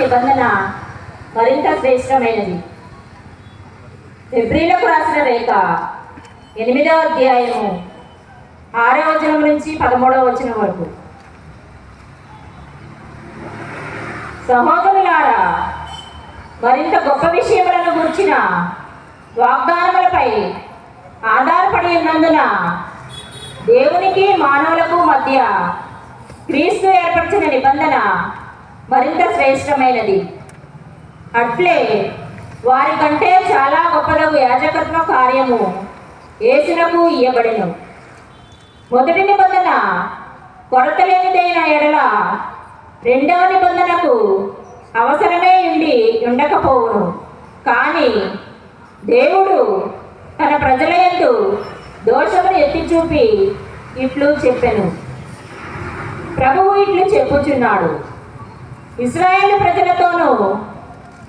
నిబంధన మరింత శ్రేష్టమైనది. హెబ్రీలకు రాసిన లేఖ 8వ అధ్యాయము 6వ వచనం నుంచి 13వ వచనం వరకు. సహోదరులారా, మరింత గొప్ప విషయములను గురించిన వాగ్దానములపై ఆధారపడి ఉన్నందున దేవునికి మానవులకు మధ్య క్రీస్తు ఏర్పరిచిన నిబంధన మరింత శ్రేష్టమైనది. అట్లే వారి కంటే చాలా గొప్పదగు యాజకత్వ కార్యము యేసునకు ఇయ్యబడెను. మొదటి నిబంధన కొరత లేనిదైన ఎడల రెండవ నిబంధనకు అవసరమే ఉండకపోవును. కానీ దేవుడు తన ప్రజల యందు దోషమును ఎత్తి చూపి ఇట్లు చెప్పెను. ప్రభువు ఇట్లు చెప్పుచున్నాడు, ఇశ్రాయేలు ప్రజలతోనూ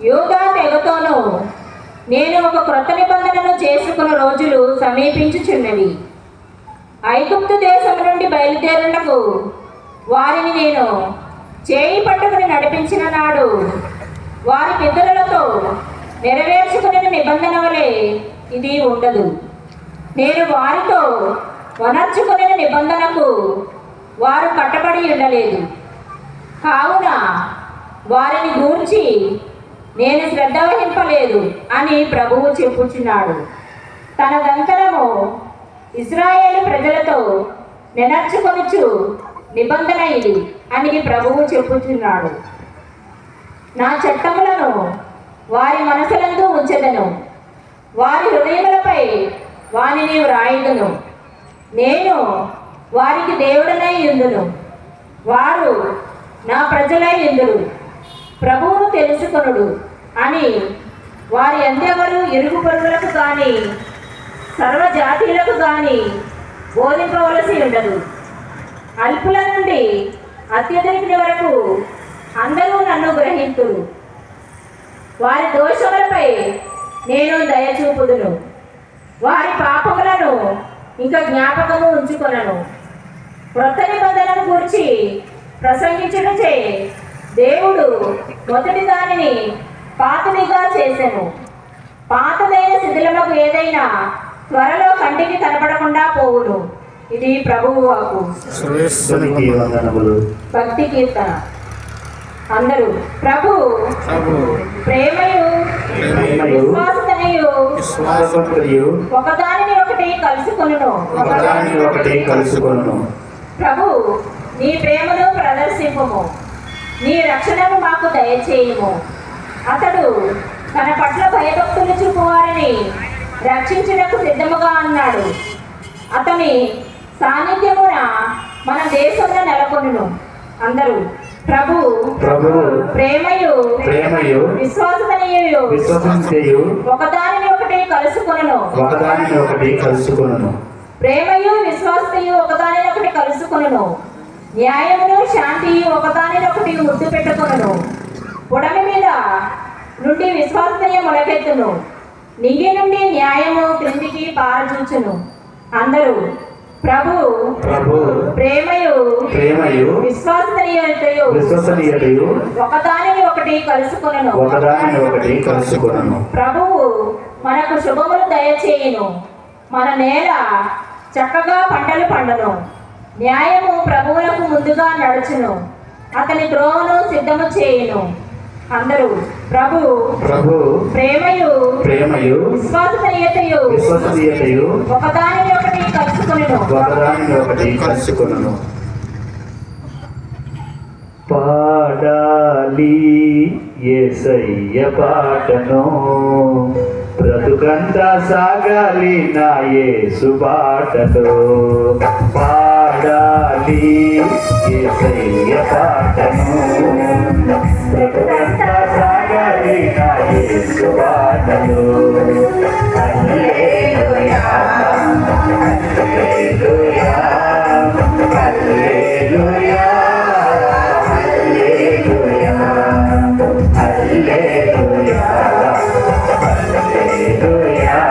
యూదా తెగతోనూ నేను ఒక క్రొత్త నిబంధనను చేసుకున్న రోజులు సమీపించుచున్నవి. ఐగుప్తు దేశం నుండి బయలుదేరుటకు వారిని నేను చేయి పట్టుకుని నడిపించిన నాడు వారి పితరులతో నెరవేర్చుకునే నిబంధన వలె ఇది ఉండదు. నేను వారితో వనర్చుకునే నిబంధనకు వారు కట్టబడి ఉండలేదు. కావున వారిని గూర్చి నేను శ్రద్ధ వహింపలేదు అని ప్రభువు చెప్పుచున్నాడు. తన దంతరము ఇశ్రాయేలు ప్రజలతో నెనర్చుకొనుచు నిబంధన ఇది అని ప్రభువు చెప్పుచున్నాడు. నా చట్టములను వారి మనసులందు ఉంచెదను, వారి హృదయములపై వానిని వ్రాయుదును. నేను వారికి దేవుడనై యుందును, వారు నా ప్రజలై యుందురు. ప్రభువును తెలుసుకొనుడు అని వారి అందెవరు ఇరుగు పొరుగులకు కానీ సర్వజాతీయులకు కానీ బోధింపవలసి ఉండదు. అల్పుల నుండి అత్యధికుని వరకు అందరూ నన్ను గ్రహింతురు. వారి దోషములపై నేను దయచూపుదును, వారి పాపములను ఇంకా జ్ఞాపకము ఉంచుకొనను. క్రొత్త నిబంధనను గురించి ప్రసంగించుటచే దేవుడు మొదటి దానిని పాతదిగా చేసెను. పాతదైన శిథిలముకు ఏదైనా త్వరలో కంటికి కనపడకుండా పోవును. ఇది ప్రభువు వాక్కు. భక్తి కీర్తన. అందరూ ప్రభు ప్రేమయు విశ్వాసతయు ఒకదానిని ఒకటి కలుసుకొనును. ప్రభు నీ ప్రేమను ప్రదర్శింపుము, నీ రక్షణను మాకు దయచేయుము. అతడు తన పట్ల భయభక్తులు చూపువారిని రక్షించుటకు సిద్ధముగా అన్నాడు. అతని సాన్నిధ్యమున మన దేశంలో నెలకొనును. అందరూ ప్రభు ప్రేమయు విశ్వాసతయు ఒకదానిని ఒకటి కలుసుకొనును. ప్రేమయు విశ్వాసతయు ఒకదానినొకటి కలుసుకొనును. న్యాయమును శాంతియు ఒకదానినొకటి ముద్దు పెట్టుకొనును. పొడమి మీద నుండి విశ్వాసతయ మొలకెత్తును, నింగి నుండి న్యాయము క్రిందికి పారజూచును. అందరూ ప్రభు ప్రేమయు విశ్వసనీయతయు ఒకదానిని ఒకటి కలుసుకొనును. ప్రభువు మనకు శుభములు దయచేయును. మన నేల చక్కగా పంటలు పండును. న్యాయము ప్రభువులకు ముందుగా నడుచును, అతని త్రోవను సిద్ధము చేయును. అందరూ ప్రభు ప్రేమయు విశ్వాసనీయతయు ఒకదానిని ఒకటి కలుసుకొనును. పాడాలి యేసయ్య పాటను, బ్రతుకంతా సాగాలి నా యేసు బాటలో. పాడాలి యేసయ్య పాటను, బ్రతుకంతా సాగాలి నా యేసు బాటలో. హల్లెలూయా hallelujah hallelujah hallelujah hallelujah hallelujah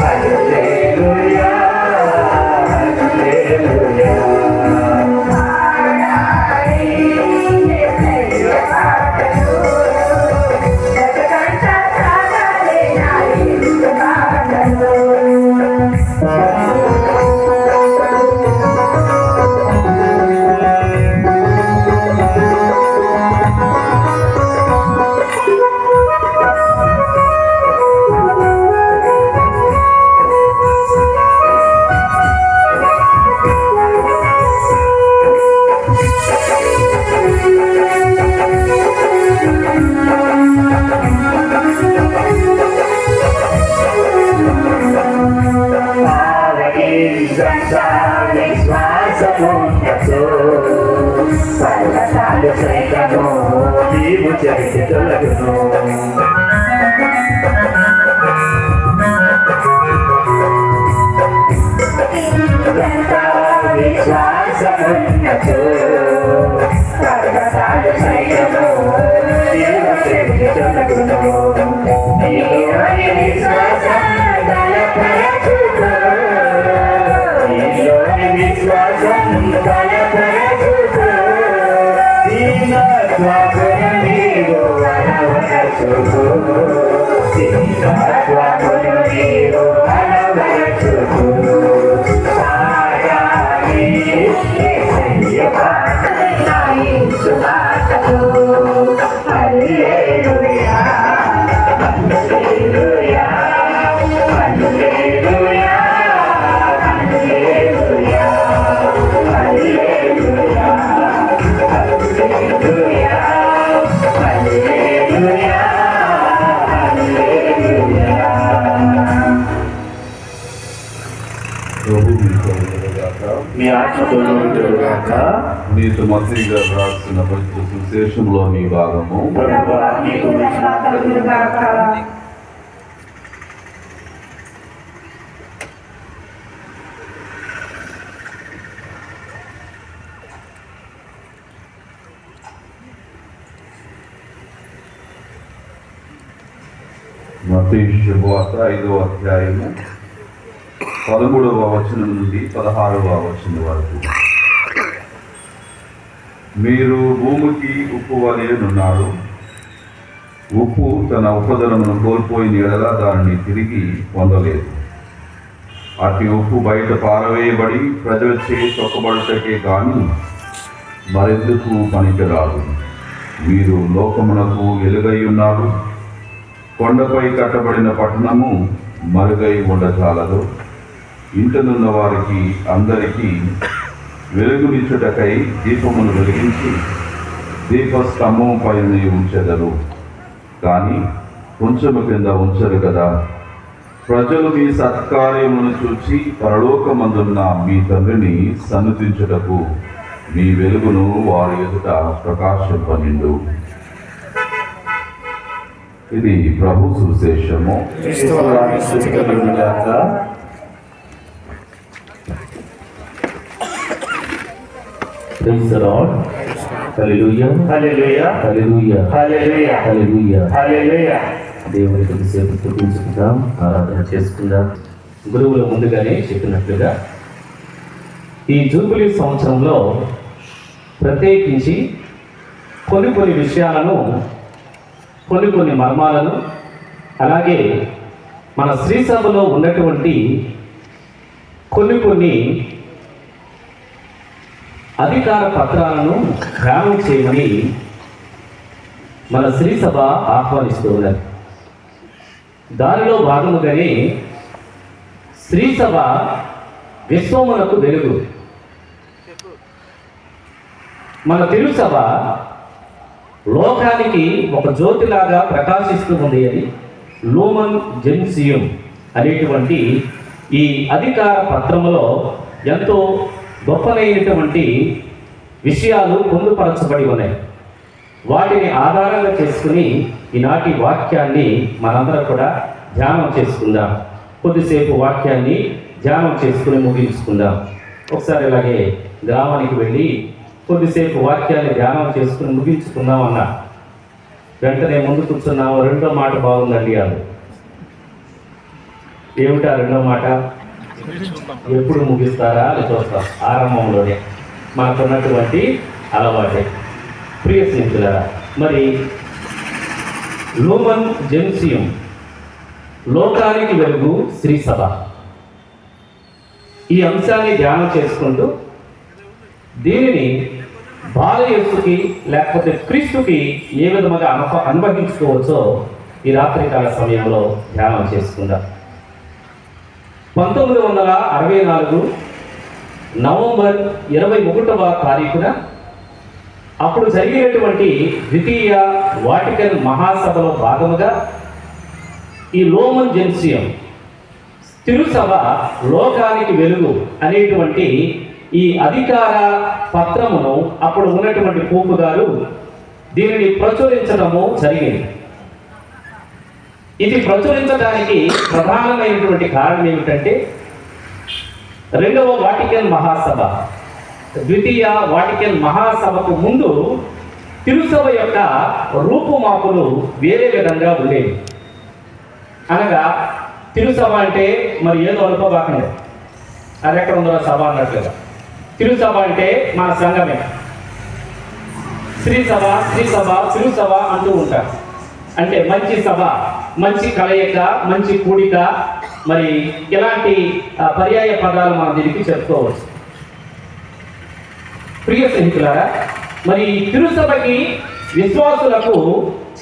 hallelujah హల్లెలూయా. పాడాలి యేసయ్య పాటను, సైతము నీవు చెరిసి తొలగును విశ్వాసమున్నచు సర్వసాధు సైతము నీవు చెరిసి తొలగును నీలోని విశ్వాసం బలపరచుకో నీలోని విశ్వాసం బలపరచుకో దీనత్వమును నీవు అలవరచుకో దీనత్వమును నీవు అలవరచుకో సాగాలి యేసయ్య పాదములై సువాసము హల్లెలూయా hallelujah hallelujah hallelujah hallelujah hallelujah hallelujah హల్లెలూయా ప్రభు మీతో ఉండుగాక. మీ ఆత్మతో ఉండుగాక. నీతో మత్తయి గారు రాసిన పరిశుద్ధ సువిశేషంలోని భాగము ప్రభువా నీకు మహిమ కలుగునుగాక. మత్తయి శుభవార్త 5వ అధ్యాయము 13వ వచనం నుండి 16వ వచనం వరకు. మీరు భూమికి ఉప్పు వలెనున్నారు. ఉప్పు తన ఉపదనమును కోల్పోయిన ఎడల దానిని తిరిగి పొందలేదు. అతి ఉప్పు బయట పారవేయబడి ప్రజలచే తొక్కబడుటకే కానీ మరెందుకు పనికిరాదు. మీరు లోకమునకు వెలుగై ఉన్నారు. కొండపై కట్టబడిన పట్టణము మరుగై ఉండచాలదు. ఇంటనున్న వారికి అందరికీ వెలుగునిచ్చుటకై దీపమును వెలిగించి దీపస్తంభం పైన ఉంచెదరు, కానీ కొంచెము కింద ఉంచరు కదా. ప్రజలు మీ సత్కార్యమును చూచి పరలోకమందున్న మీ తండ్రిని సన్నుతించుటకు మీ వెలుగును వారి ఎదుట ప్రకాశింపనిండు. ఇది ప్రభు సువిశేషము. క్రీస్తువాని స్తుతి కలుగునుగాక. Praise the Lord. Hallelujah. Hallelujah Hallelujah. Hallelujah Hallelujah. హల్లెలూయా. దేవుని కొద్దిసేపు స్తుతించుకుందాం, ఆరాధన చేసుకుందాం. గురువులు ముందుగానే చెప్పినట్లుగా ఈ జూబిలీ సంవత్సరంలో ప్రత్యేకించి కొన్ని విషయాలను, కొన్ని మర్మాలను, అలాగే మన శ్రీ సభలో ఉన్నటువంటి కొన్ని అధికార పత్రాలను ధ్యానం చేయమని మన శ్రీ సభ ఆహ్వానిస్తూ ఉన్నది. దానిలో భాగముగానే శ్రీ సభ విశ్వమునకు వెలుగు. మన తెలుగు సభ లోకానికి ఒక జ్యోతిలాగా ప్రకాశిస్తూ ఉంది అని లూమన్ జెన్సియం అనేటువంటి ఈ అధికార పత్రములో ఎంతో గొప్పనైనటువంటి విషయాలు పొందుపరచబడి ఉన్నాయి. వాటిని ఆధారంగా చేసుకుని ఈనాటి వాక్యాన్ని మనందరం కూడా ధ్యానం చేసుకుందాం. కొద్దిసేపు వాక్యాన్ని ధ్యానం చేసుకుని ముగించుకుందాం. ఒకసారి ఇలాగే గ్రామానికి వెళ్ళి కొద్దిసేపు వాక్యాన్ని ధ్యానం చేసుకుని ముగించుకుందాం అన్నా. వెంటనే ముందు కూర్చున్నాము. రెండో మాట బాగుందండి అది. ఏమిటా రెండో మాట? ఎప్పుడు ముగిస్తారా అని చూస్తాం. ఆరంభంలోనే మనకున్నటువంటి అలవాటే. ప్రియ స్నేహితులారా, మరి లూమన్ జెన్సియం లోకానికి వెలుగు శ్రీ సభ ఈ అంశాన్ని ధ్యానం చేసుకుంటూ దీనిని బాలయేసుకి లేకపోతే క్రీస్తుకి ఏ విధముగా అనుభవించుకోవచ్చో ఈ రాత్రికాల సమయంలో ధ్యానం చేసుకుందాం. 1964 నవంబర్ 21వ తారీఖున అప్పుడు జరిగినటువంటి ద్వితీయ వాటికన్ మహాసభలో భాగముగా ఈ లూమన్ జెన్సియం తిరుసభ లోకానికి వెలుగు అనేటువంటి ఈ అధికార పత్రమును అప్పుడు ఉన్నటువంటి పోపు గారు దీనిని ప్రచురించడము జరిగింది. ఇది ప్రచురించడానికి ప్రధానమైనటువంటి కారణం ఏమిటంటే రెండవ వాటికన్ మహాసభ, ద్వితీయ వాటికన్ మహాసభకు ముందు తిరుసభ యొక్క రూపుమాపులు వేరే విధంగా ఉండేవి. అనగా తిరుసభ అంటే మరి ఏదో అనుకోబాకండి, అది ఎక్కడ ఉందో సభ అన్నట్లుగా. తిరుసభ అంటే మన సంఘమే. శ్రీసభ, శ్రీసభ, తిరుసభ అంటూ ఉంటారు. అంటే మంచి సభ, మంచి కలయిక, మంచి కూడిక, మరి ఇలాంటి పర్యాయ పదాలు మనం దీనికి చెప్పుకోవచ్చు. ప్రియ స్నేహితులారా, మరి తిరుసభకి విశ్వాసులకు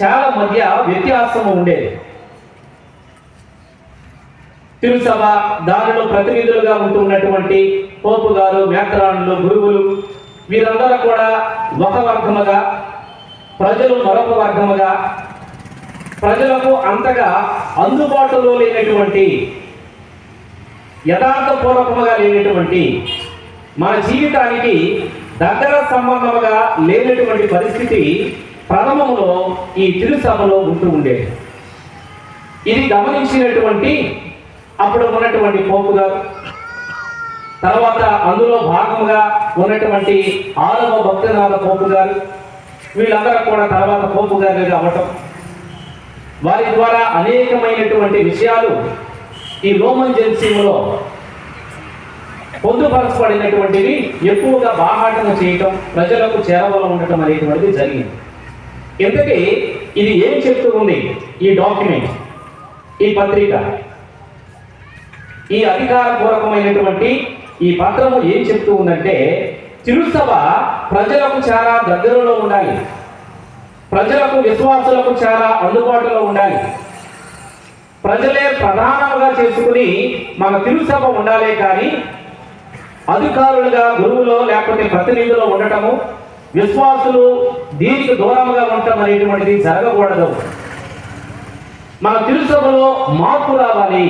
చాలా మధ్య వ్యత్యాసము ఉండేది. తిరుసభ దానిలో ప్రతినిధులుగా ఉంటున్నటువంటి పోపు గారు, మేత్రానులు, గురువులు వీరందరూ కూడా ఒక వర్గముగా, ప్రజలు మరొక వర్గముగా, ప్రజలకు అంతగా అందుబాటులో లేనటువంటి, యథార్థపూర్వకముగా లేనటువంటి, మన జీవితానికి దగ్గర సంబంధముగా లేనటువంటి పరిస్థితి ప్రథమములో ఈ తిరుసభలో ఉంటూ ఉండేది. ఇది గమనించినటువంటి అప్పుడు ఉన్నటువంటి పోపు గారు, తర్వాత అందులో భాగముగా ఉన్నటువంటి 6వ భక్తనాథ పోపు గారు, వీళ్ళందరూ కూడా తర్వాత పోపు గారు అవ్వటం, వారి ద్వారా అనేకమైనటువంటి విషయాలు ఈ రోమన్ జెరూసలేములో పొందుపరచబడినటువంటివి ఎక్కువగా బాహాటన చేయటం, ప్రజలకు చేరవలో ఉండటం అనేటువంటిది జరిగింది. ఇంతకీ ఇది ఏం చెప్తూ ఉంది? ఈ డాక్యుమెంట్, ఈ పత్రిక, ఈ అధికారపూర్వకమైనటువంటి ఈ పత్రము ఏం చెప్తూ ఉందంటే, తిరుసభ ప్రజలకు చాలా దగ్గరలో ఉండాలి, ప్రజలకు, విశ్వాసులకు చాలా అందుబాటులో ఉండాలి, ప్రజలే ప్రధానంగా చేసుకుని మన తిరుసభ ఉండాలే కానీ అధికారులుగా, గురువులో లేకపోతే ప్రతినిధులు ఉండటము, విశ్వాసులు దీనికి దూరంగా ఉండటం అనేటువంటిది జరగకూడదు. మన తిరుసభలో మార్పు రావాలి,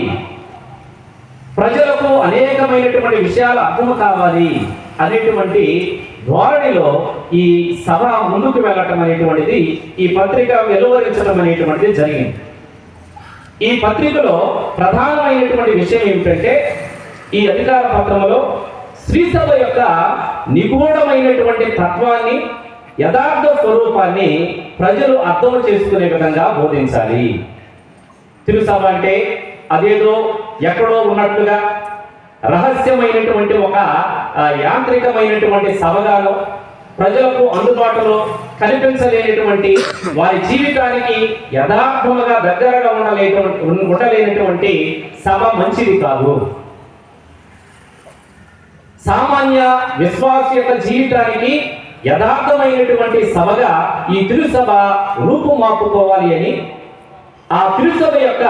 ప్రజలకు అనేకమైనటువంటి విషయాలు అర్థం కావాలి అనేటువంటి ధోరణిలో ఈ సభ ముందుకు వెళ్ళటం అనేటువంటిది, ఈ పత్రిక వెలువరించడం అనేటువంటిది జరిగింది. ఈ పత్రికలో ప్రధానమైనటువంటి విషయం ఏమిటంటే, ఈ అధికార పత్రంలో శ్రీసభ యొక్క నిగూఢమైనటువంటి తత్వాన్ని, యథార్థ స్వరూపాన్ని ప్రజలు అర్థం చేసుకునే విధంగా బోధించాలి. తిరుసభ అంటే అదేదో ఎక్కడో ఉన్నట్లుగా రహస్యమైనటువంటి ఒక యాంత్రికమైనటువంటి సభగాలో, ప్రజలకు అందుబాటులో కనిపించలేనటువంటి, వారి జీవితానికి యథార్థముగా దగ్గరగా ఉండలేనటువంటి సభ మంచిది కాదు. సామాన్య విశ్వాస యొక్క జీవితానికి యథార్థమైనటువంటి సభగా ఈ తిరుసభ రూపుమాపుకోవాలి అని, ఆ తిరుసభ యొక్క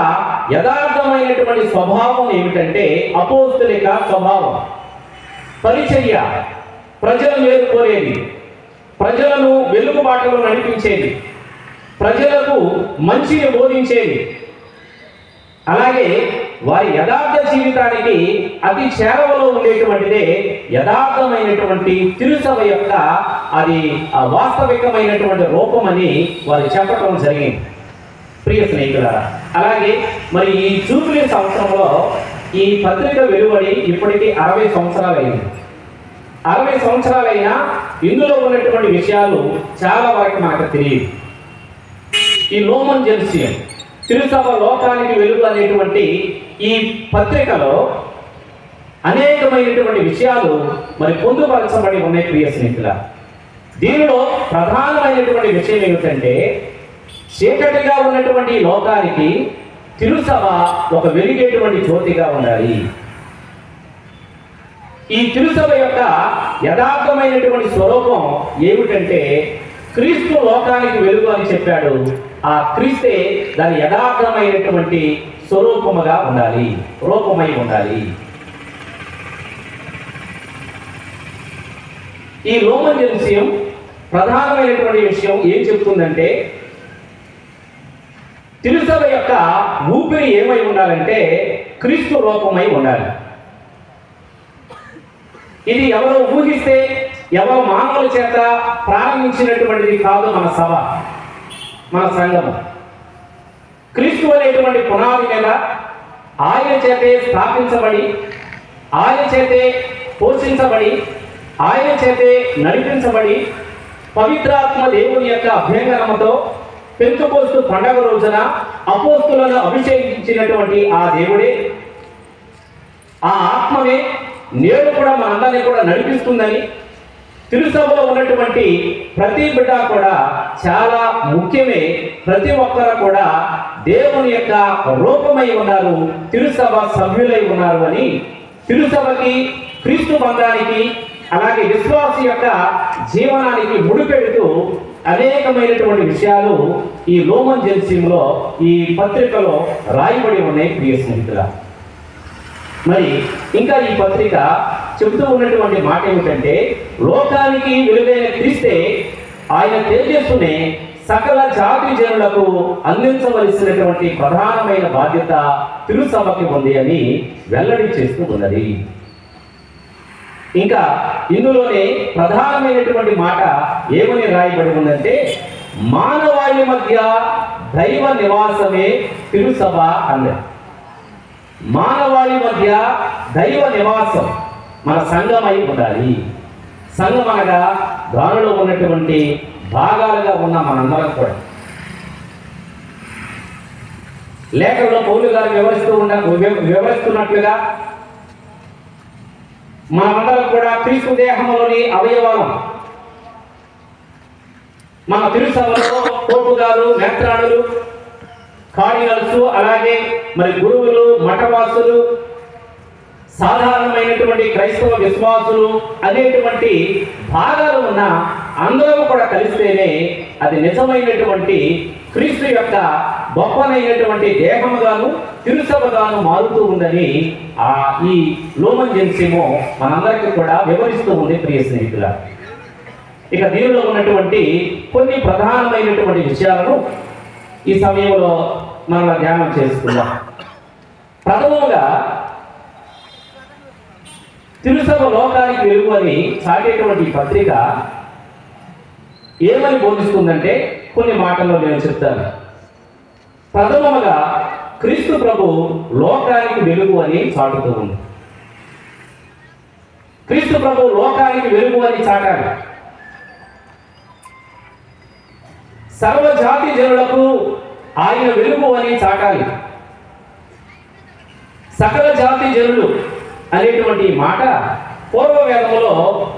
యథార్థమైనటువంటి స్వభావం ఏమిటంటే అపోస్తలిక స్వభావం, పరిచర్య, ప్రజలను వేరుకోలేది, ప్రజలను వెలుగుబాటలో నడిపించేది, ప్రజలకు మంచిని బోధించేది, అలాగే వారి యథార్థ జీవితానికి అతి చేరవలో ఉండేటువంటిదే యథార్థమైనటువంటి తిరుసభ యొక్క అది వాస్తవికమైనటువంటి రూపమని వారు చెప్పడం జరిగింది. ప్రియ స్నేహితులారా, అలాగే మరి ఈ జూబిలీ సంవత్సరంలో ఈ పత్రిక వెలువడి ఇప్పటికీ 60 సంవత్సరాలు అయింది. 60 సంవత్సరాలైనా ఇందులో ఉన్నటువంటి విషయాలు చాలా వరకు మనకు తెలియదు. ఈ రోమన్ జెరూసలేం తిరుసభ లోకానికి వెలుగు అనేటువంటి ఈ పత్రికలో అనేకమైనటువంటి విషయాలు మరి పొందుపరచబడి ఉన్నాయి. ప్రియ స్నేహితుల, దీనిలో ప్రధానమైనటువంటి విషయం ఏమిటంటే, చీకటిగా ఉన్నటువంటి లోకానికి తిరుసభ ఒక వెలిగేటువంటి జ్యోతిగా ఉండాలి. ఈ తిరుసభ యొక్క యథార్థమైనటువంటి స్వరూపం ఏమిటంటే, క్రీస్తు లోకానికి వెలుగు అని చెప్పాడు. ఆ క్రీస్తే దాని యథార్థమైనటువంటి స్వరూపముగా ఉండాలి, రూపమై ఉండాలి. ఈ రోమన్ జెరూసలేం ప్రధానమైనటువంటి విషయం ఏం చెప్తుందంటే, తిరుసభ యొక్క ఊపిరి ఏమై ఉండాలంటే క్రీస్తు రూపమై ఉండాలి. ఇది ఎవరో ఊహిస్తే ఎవరో మానవుల చేత ప్రారంభించినటువంటిది కాదు మన సభ, మన సంఘము. క్రీస్తు అనేటువంటి పునాది మీద ఆయన చేతే స్థాపించబడి, ఆయన చేతే పోషించబడి, ఆయన చేతే నడిపించబడి, పవిత్రాత్మ దేవుని యొక్క అభ్యంగనముతో పెంతుకోస్తు పండగ రోజున అపోస్తులను అభిషేకించినటువంటి ఆ దేవుడే, ఆ ఆత్మనే నేడు కూడా మనందరినీ కూడా నడిపిస్తుందని, తిరుసభలో ఉన్నటువంటి ప్రతి బిడ్డ కూడా చాలా ముఖ్యమే. ప్రతి ఒక్కరు కూడా దేవుని యొక్క రూపమై ఉన్నారు, తిరుసభ సభ్యులై ఉన్నారు అని తిరుసభకి, క్రీస్తు బంధానికి, అలాగే విశ్వాసి యొక్క జీవనానికి ముడిపెడుతూ అనేకమైనటువంటి విషయాలు ఈ లోమన్ జెన్సీలో, ఈ పత్రికలో రాయబడి ఉన్నాయి ప్రియ స్నేహితుల. మరి ఇంకా ఈ పత్రిక చెబుతూ ఉన్నటువంటి మాట ఏమిటంటే, లోకానికి వెలుగైన క్రీస్తే ఆయన తేజస్సునే సకల జాతి జనులకు అందించవలసినటువంటి ప్రధానమైన బాధ్యత తిరుసభకి ఉంది అని వెల్లడి చేస్తూ ఉన్నది. ఇంకా ఇందులోనే ప్రధానమైనటువంటి మాట ఏమని రాయబడి ఉందంటే, మానవాళి మధ్య దైవ నివాసమే తిరుసభ అన్నది. మానవాళి మధ్య దైవ నివాసం మన సంఘమై ఉండాలి. సంఘం అనగా దానిలో ఉన్నటువంటి భాగాలుగా ఉన్న మనందరం కూడా. లేఖలో పౌలు గారు వివరిస్తున్నట్లుగా మనమందరం కూడా క్రీస్తు దేహంలోని అవయవాలం. మన తిరుసభలో పోపు గారు, నేత్రాణులు, కార్డినల్స్, అలాగే మరి గురువులు, మఠవాసులు, సాధారణమైనటువంటి క్రైస్తవ విశ్వాసులు అనేటువంటి భాగాలు ఉన్న అందరం కూడా కలిస్తేనే అది నిజమైనటువంటి క్రీస్తు యొక్క గొప్పనైనటువంటి దేహముగాను తిరుసభగాను మారుతూ ఉందని ఈ లోమన్ జెన్సీమో మనందరికీ కూడా వివరిస్తూ ఉంది ప్రియ స్నేహితుల. ఇక దీనిలో ఉన్నటువంటి కొన్ని ప్రధానమైనటువంటి విషయాలను ఈ సమయంలో మనం ధ్యానం చేసుకుందాం. ప్రథమంగా తిరుసభ లోకానికి వెలుగు అని చాటేటువంటి పత్రిక ఏమని బోధిస్తుందంటే కొన్ని మాటల్లో నేను చెప్తాను. ప్రథమముగా క్రీస్తు ప్రభు లోకానికి వెలుగు అని చాటుతూ ఉంది. క్రీస్తు ప్రభు లోకానికి వెలుగు అని చాటాలి. సర్వజాతి జనులకు ఆయన వెలుగు అని చాటాలి. సకల జాతి జనులు అనేటువంటి మాట పూర్వవేదములో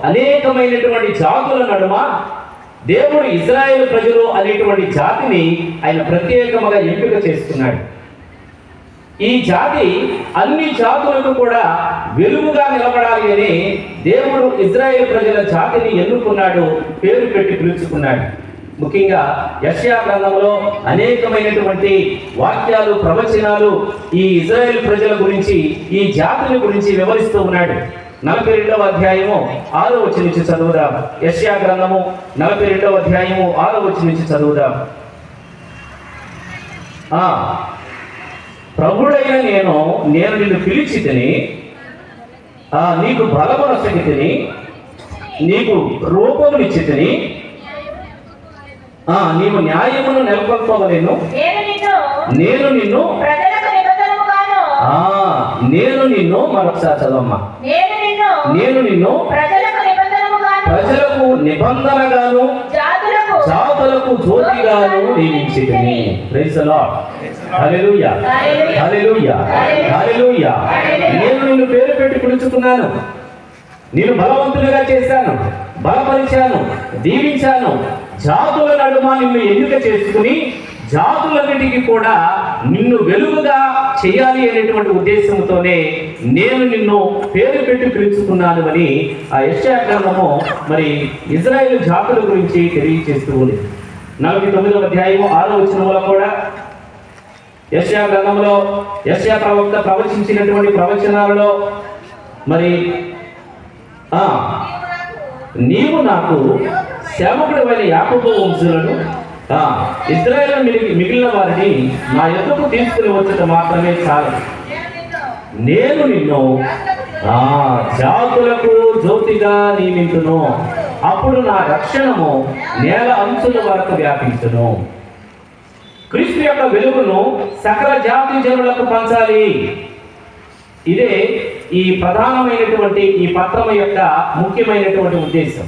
అనేకమైనటువంటి జాతుల నడుమ దేవుడు ఇజ్రాయేలు ప్రజలు అనేటువంటి జాతిని ఆయన ప్రత్యేకముగా ఎంపిక చేసుకున్నాడు. ఈ జాతి అన్ని జాతులకు కూడా వెలుగుగా నిలబడాలి అని దేవుడు ఇజ్రాయేలు ప్రజల జాతిని ఎన్నుకున్నాడు, పేరు పెట్టి పిలుచుకున్నాడు. ముఖ్యంగా యెషయా గ్రంథంలో అనేకమైనటువంటి వాక్యాలు, ప్రవచనాలు ఈ ఇజ్రాయేల్ ప్రజల గురించి, ఈ జాతిని గురించి వివరిస్తూ ఉన్నాడు. 42వ అధ్యాయము 6వ వచనం నుంచి చదువుదాం. యెషయా గ్రంథము 42వ అధ్యాయము 6వ వచనం నుంచి చదువుదాం. ప్రభుడైన నేను నిన్ను పిలిచితిని, నీకు బలమునొసగితిని, నీకు రూపమునిచ్చితిని, నీవు న్యాయమును నెలకొల్పవలెను, నేను నిన్ను మరొకసారి చదవమ్మా, నేను నిన్ను ప్రజలకు నిబంధనగాను జాతులకు జ్యోతిగాను నియమించితిని. Praise the Lord. Hallelujah, hallelujah, hallelujah. నేను నిన్ను పేరు పెట్టి పిలుచుకున్నాను, నేను బలవంతులుగా చేశాను, బలపరిచాను, దీవించాను. జాతుల నడుమ నిన్ను ఎన్నిక చేసుకుని జాతులన్నిటికీ కూడా నిన్ను వెలుగుగా చేయాలి అనేటువంటి ఉద్దేశంతోనే నేను నిన్ను పేరు పెట్టి పిలుచుకున్నాను అని ఆ యెషయా గ్రంథము మరి ఇజ్రాయేలు జాతుల గురించి తెలియజేస్తూ ఉంది. 49వ అధ్యాయము 6వ వచనంలో కూడా యెషయా గ్రంథంలో యెషయా ప్రవక్త ప్రవచించినటువంటి ప్రవచనాలలో మరి నీవు నాకు సేవకుడైన యాకోబు వంశులను, ఇశ్రాయేలు మిగిలిన వారిని నా యొద్దకు తీసుకుని వచ్చేది మాత్రమే చాలు. నేను నిన్ను జాతులకు జ్యోతిగా నియమించును, అప్పుడు నా రక్షణము నేల అంచుల వరకు వ్యాపించును. క్రీస్తు యొక్క వెలుగును సకల జాతి జనులకు పంచాలి. ఇదే ఈ ప్రధానమైనటువంటి ఈ పత్రం యొక్క ముఖ్యమైనటువంటి ఉద్దేశం.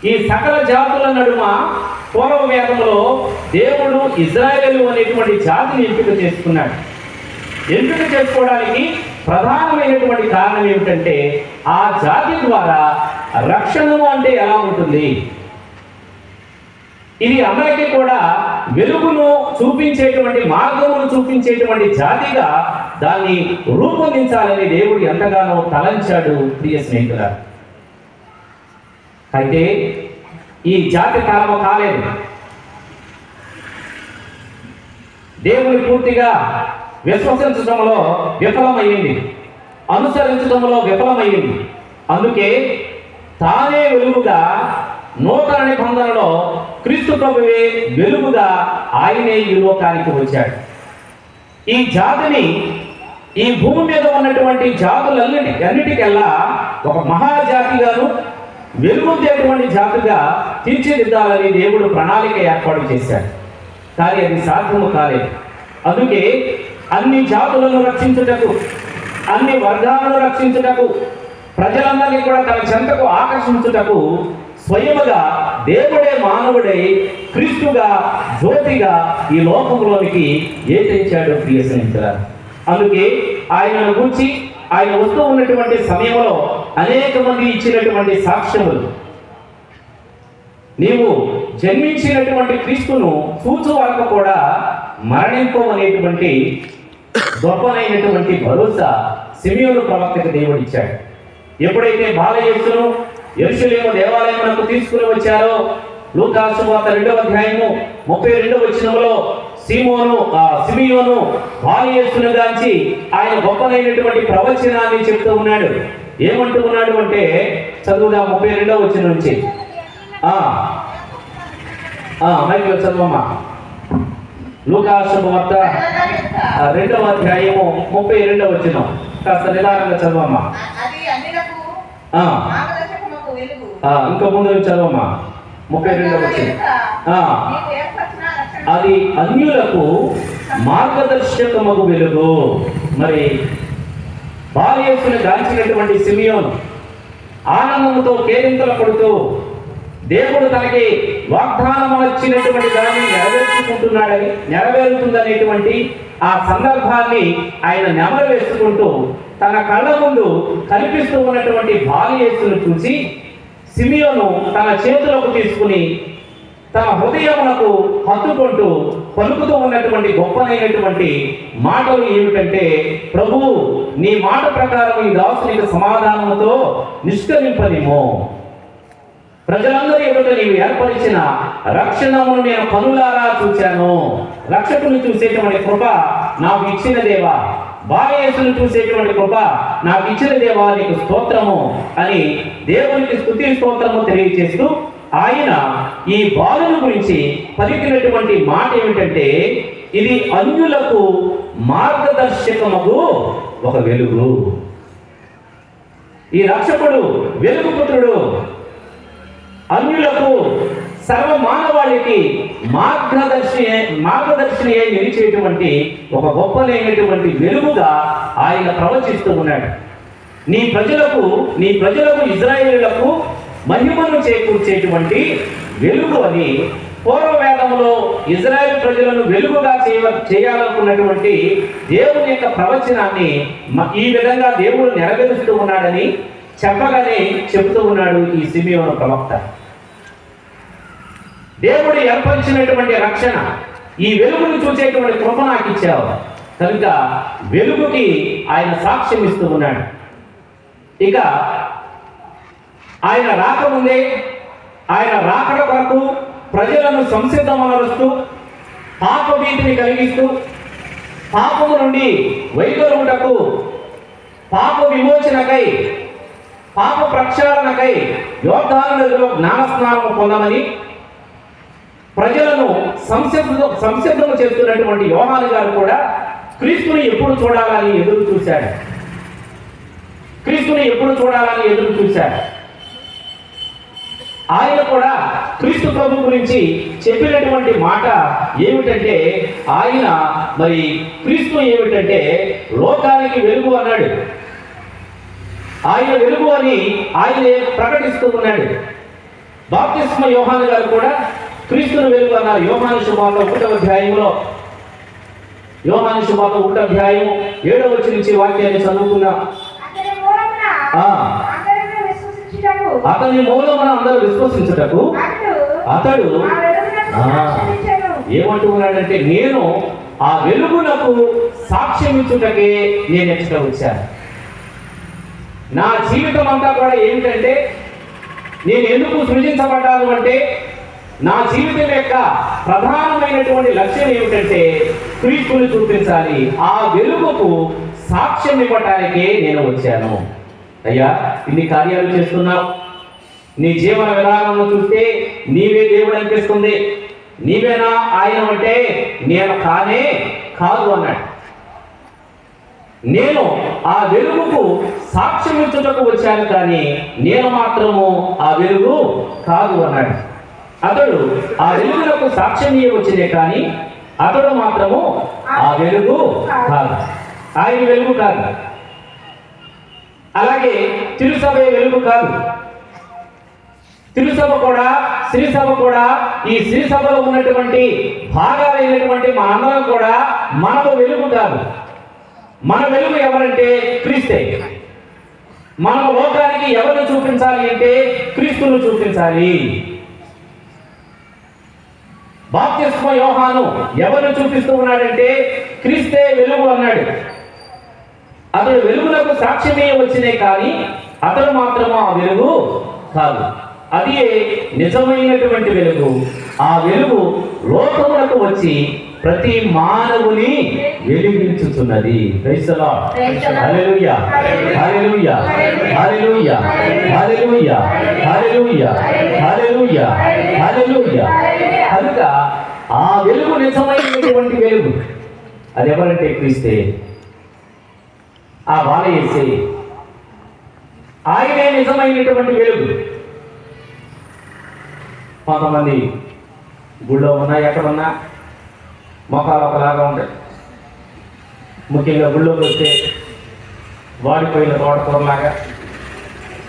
ఈ సకల జాతుల నడుమ పూర్వ వేదంలో దేవుడు ఇజ్రాయేలు అనేటువంటి జాతిని ఎంపిక చేసుకున్నాడు. ఎంపిక చేసుకోవడానికి ప్రధానమైనటువంటి కారణం ఏమిటంటే ఆ జాతి ద్వారా రక్షణము అంటే ఎలా ఉంటుంది, ఇది అందరికీ కూడా వెలుగును చూపించేటువంటి మార్గమును చూపించేటువంటి జాతిగా దాన్ని రూపొందించాలని దేవుడు ఎంతగానో తలంచాడు. ప్రియ స్నేహితుల, అయితే ఈ జాతి కాలము కాలేదు. దేవుని పూర్తిగా విశ్వసించడంలో విఫలమైంది, అనుసరించడంలో విఫలమైంది. అందుకే తానే వెలుగుగా నూతన నిబంధనలో క్రీస్తు ప్రభువే వెలుగుగా ఆయనే ఈ లోకానికి వచ్చాడు. ఈ జాతిని ఈ భూమి మీద ఉన్నటువంటి జాతులన్నిటికెల్లా ఒక మహాజాతిగాను వెలుగొందేటువంటి జాతిగా తీర్చిదిద్దాలని దేవుడు ప్రణాళిక ఏర్పాటు చేశాడు. కానీ అది సాధ్యము కాలేదు. అందుకే అన్ని జాతులను రక్షించుటకు, అన్ని వర్గాలను రక్షించుటకు, ప్రజలందరినీ కూడా తన చెంతకు ఆకర్షించుటకు స్వయముగా దేవుడే మానవుడై క్రీస్తుగా జ్యోతిగా ఈ లోకంలోనికి ఏతించాడు. ప్రియ స్నేహితులారా, అందుకే ఆయనను గురించి ఆయన వస్తూ ఉన్నటువంటి సమయంలో అనేక మంది ఇచ్చినటువంటి సాక్ష్యములు, నీవు జన్మించినటువంటి క్రీస్తును చూచు వరకు కూడా మరణింపమనేటువంటి గొప్పనైనటువంటి భరోసా సిమియోను ప్రవక్తకు దేవుడు ఇచ్చాడు. ఎప్పుడైతే బాలయేసును యెరూషలేము దేవాలయమునకు తీసుకుని వచ్చారో, లూకా సువార్త 2వ అధ్యాయము 32వ వచనములో సిమియోను బాలయేసును గాంచి ఆయన గొప్పనైనటువంటి ప్రవచనాన్ని చెప్తూ ఉన్నాడు. ఏమంటూ ఉన్నాడు అంటే, చదువుదా 32వ వచనం నుంచి. మైక్ చదువమ్మా. లూకా సువార్త 2వ అధ్యాయము 32వ వచనం కాస్త నిదానంగా చదవమ్మా. ఇంకా ముందు చదవమ్మా 32వ వచనం. అది అన్యులకు మార్గదర్శకమగు వెలుగు. మరి బాలయేసును గాంచినటువంటి సిమియోను ఆనందంతో కేరింతలు కొడుతూ దేవుడు తనకి వాగ్దానం వచ్చినటువంటి దాన్ని నెరవేరుతుందనేటువంటి ఆ సందర్భాన్ని ఆయన నెమరు వేసుకుంటూ తన కళ్ళ ముందు కనిపిస్తూ ఉన్నటువంటి బాలయేసును చూసి సిమియోను తన చేతులకు తీసుకుని తన హృదయమునకు హత్తుకుంటూ పలుకుతూ ఉన్నటువంటి గొప్పనైనటువంటి మాటలు ఏమిటంటే, ప్రభు నీ మాట ప్రకారం ఈ దాసునికి సమాధానముతో నిష్కరింపనిమో. ప్రజలందరి ఎదుట నీవు ఏర్పరిచిన రక్షణమును నేను కనులారా చూశాను. రక్షకుని చూసేటువంటి కృప నాకు ఇచ్చిన దేవా, బాలయేసును చూసేటువంటి కృప నాకు ఇచ్చిన దేవా, నీకు స్తోత్రము అని దేవునికి స్తుతి స్తోత్రము తెలియజేస్తూ ఆయన ఈ బాలుని గురించి పలికినటువంటి మాట ఏమిటంటే, ఇది అన్యులకు మార్గదర్శకమగు ఒక వెలుగు. ఈ రక్షకుడు వెలుగు పుత్రుడు అన్యులకు సర్వ మానవాళికి మార్గదర్శిని అయి నిలిచేటువంటి ఒక గొప్పనైనటువంటి వెలుగుగా ఆయన ప్రవచిస్తూ ఉన్నాడు. నీ ప్రజలకు ఇజ్రాయేలులకు మహిమను చేకూర్చేటువంటి వెలుగు అని పూర్వవేదంలో ఇజ్రాయేల్ ప్రజలను వెలుగుగా చేయాలనుకున్నటువంటి దేవుని యొక్క ప్రవచనాన్ని ఈ విధంగా దేవుడు నెరవేరుస్తూ ఉన్నాడని చెప్పగానే చెబుతూ ఉన్నాడు ఈ సిమియోను ప్రవక్త. దేవుడు ఏర్పరిచినటువంటి రక్షణ, ఈ వెలుగును చూసేటువంటి కృప నాకు ఇచ్చావు కనుక వెలుగుకి ఆయన సాక్ష్యం ఇస్తూ ఉన్నాడు. ఇక ఆయన రాకముందే ఆయన రాకడ కొరకు ప్రజలను సంసిద్ధమనరుస్తూ పాప భీతిని కలిగిస్తూ పాపము నుండి వైదొలుగుటకు, పాప విమోచనకై, పాప ప్రక్షాళనకై యోర్దాను నదిలో జ్ఞానస్నానము పొందమని ప్రజలను సంసిద్ధము చేస్తున్నటువంటి యోహాను గారు కూడా క్రీస్తుని ఎప్పుడు చూడాలని ఎదురు చూశాడు. క్రీస్తుని ఎప్పుడు చూడాలని ఎదురు చూశారు. ఆయన కూడా క్రీస్తు ప్రభు గురించి చెప్పినటువంటి మాట ఏమిటంటే, ఆయన మరి క్రీస్తు ఏమిటంటే లోకానికి వెలుగు అన్నాడు. ఆయన వెలుగు అని ఆయనే ప్రకటిస్తూ ఉన్నాడు. బాప్తిస్మ యోహాను గారు కూడా క్రీస్తును వెలుగు అన్నారు. యోహాను సువార్త 1వ అధ్యాయంలో, యోహాను సువార్త 1వ అధ్యాయం 7వ వచనం నుంచి వాక్యాన్ని చదువుకుందాం. అతని మూలమున అందరూ విశ్వసించుటకు అతడు ఏమంటున్నాడంటే, నేను ఆ వెలుగునకు సాక్ష్యం ఇచ్చుటకే నేను ఎచ్చట వచ్చాను. నా జీవితం అంతా కూడా ఏమిటంటే, నేను ఎందుకు సృజించబడ్డాను అంటే, నా జీవితం యొక్క ప్రధానమైనటువంటి లక్ష్యం ఏమిటంటే క్రీస్తుని చూపించాలి. ఆ వెలుగుకు సాక్ష్యం ఇవ్వటానికే నేను వచ్చాను. అయ్యా, ఇన్ని కార్యాలు చేస్తున్నావు, నీ జీవన విధానంలో చూస్తే నీవే దేవుడు అనిపిస్తుంది. నీవేనా ఆయన అంటే నేను కానే కాదు అన్నాడు. నేను ఆ వెలుగుకు సాక్ష్యం ఇచ్చుటకు వచ్చాను, కానీ నేను మాత్రము ఆ వెలుగు కాదు అన్నాడు. అతడు ఆ వెలుగులకు సాక్ష్యం వచ్చిందే, కానీ అతడు మాత్రము ఆ వెలుగు కాదు. ఆయన వెలుగు కాదు. అలాగే తిరుసభ వెలుగు కాదు. తిరుసభ కూడా, శ్రీసభ కూడా, ఈ శ్రీసభలో ఉన్నటువంటి భాగాలైనటువంటి మనందరం కూడా మనకు వెలుగు కాదు. మన వెలుగు ఎవరంటే క్రీస్తే. మనం లోకానికి ఎవరిని చూపించాలి అంటే క్రీస్తును చూపించాలి. బాప్తిస్మ యోహాను ఎవరిని చూపిస్తూ ఉన్నాడంటే క్రీస్తే వెలుగు అన్నాడు. అతడు వెలుగులకు సాక్ష్యమే వచ్చినే, కానీ అతడు మాత్రము ఆ వెలుగు కాదు. అది నిజమైనటువంటి వెలుగు. ఆ వెలుగు లోకములకు వచ్చి ప్రతి మానవుని వెలిగించుతున్నది. Praise the Lord. Hallelujah, hallelujah, hallelujah, hallelujah, hallelujah, hallelujah, hallelujah. కనుక ఆ వెలుగు నిజమైనటువంటి వెలుగు. అది ఎవరంటే క్రీస్తే. ఆ బాలయేసే, ఆయనే నిజమైనటువంటి వెలుగు. కొంతమంది గుళ్ళో ఉన్నా ఎక్కడున్నా మొఖాలు ఒకలాగా ఉంటాయి. ముఖ్యంగా గుళ్ళోకి వస్తే వాడిపోయిన తోటకూరలాగా,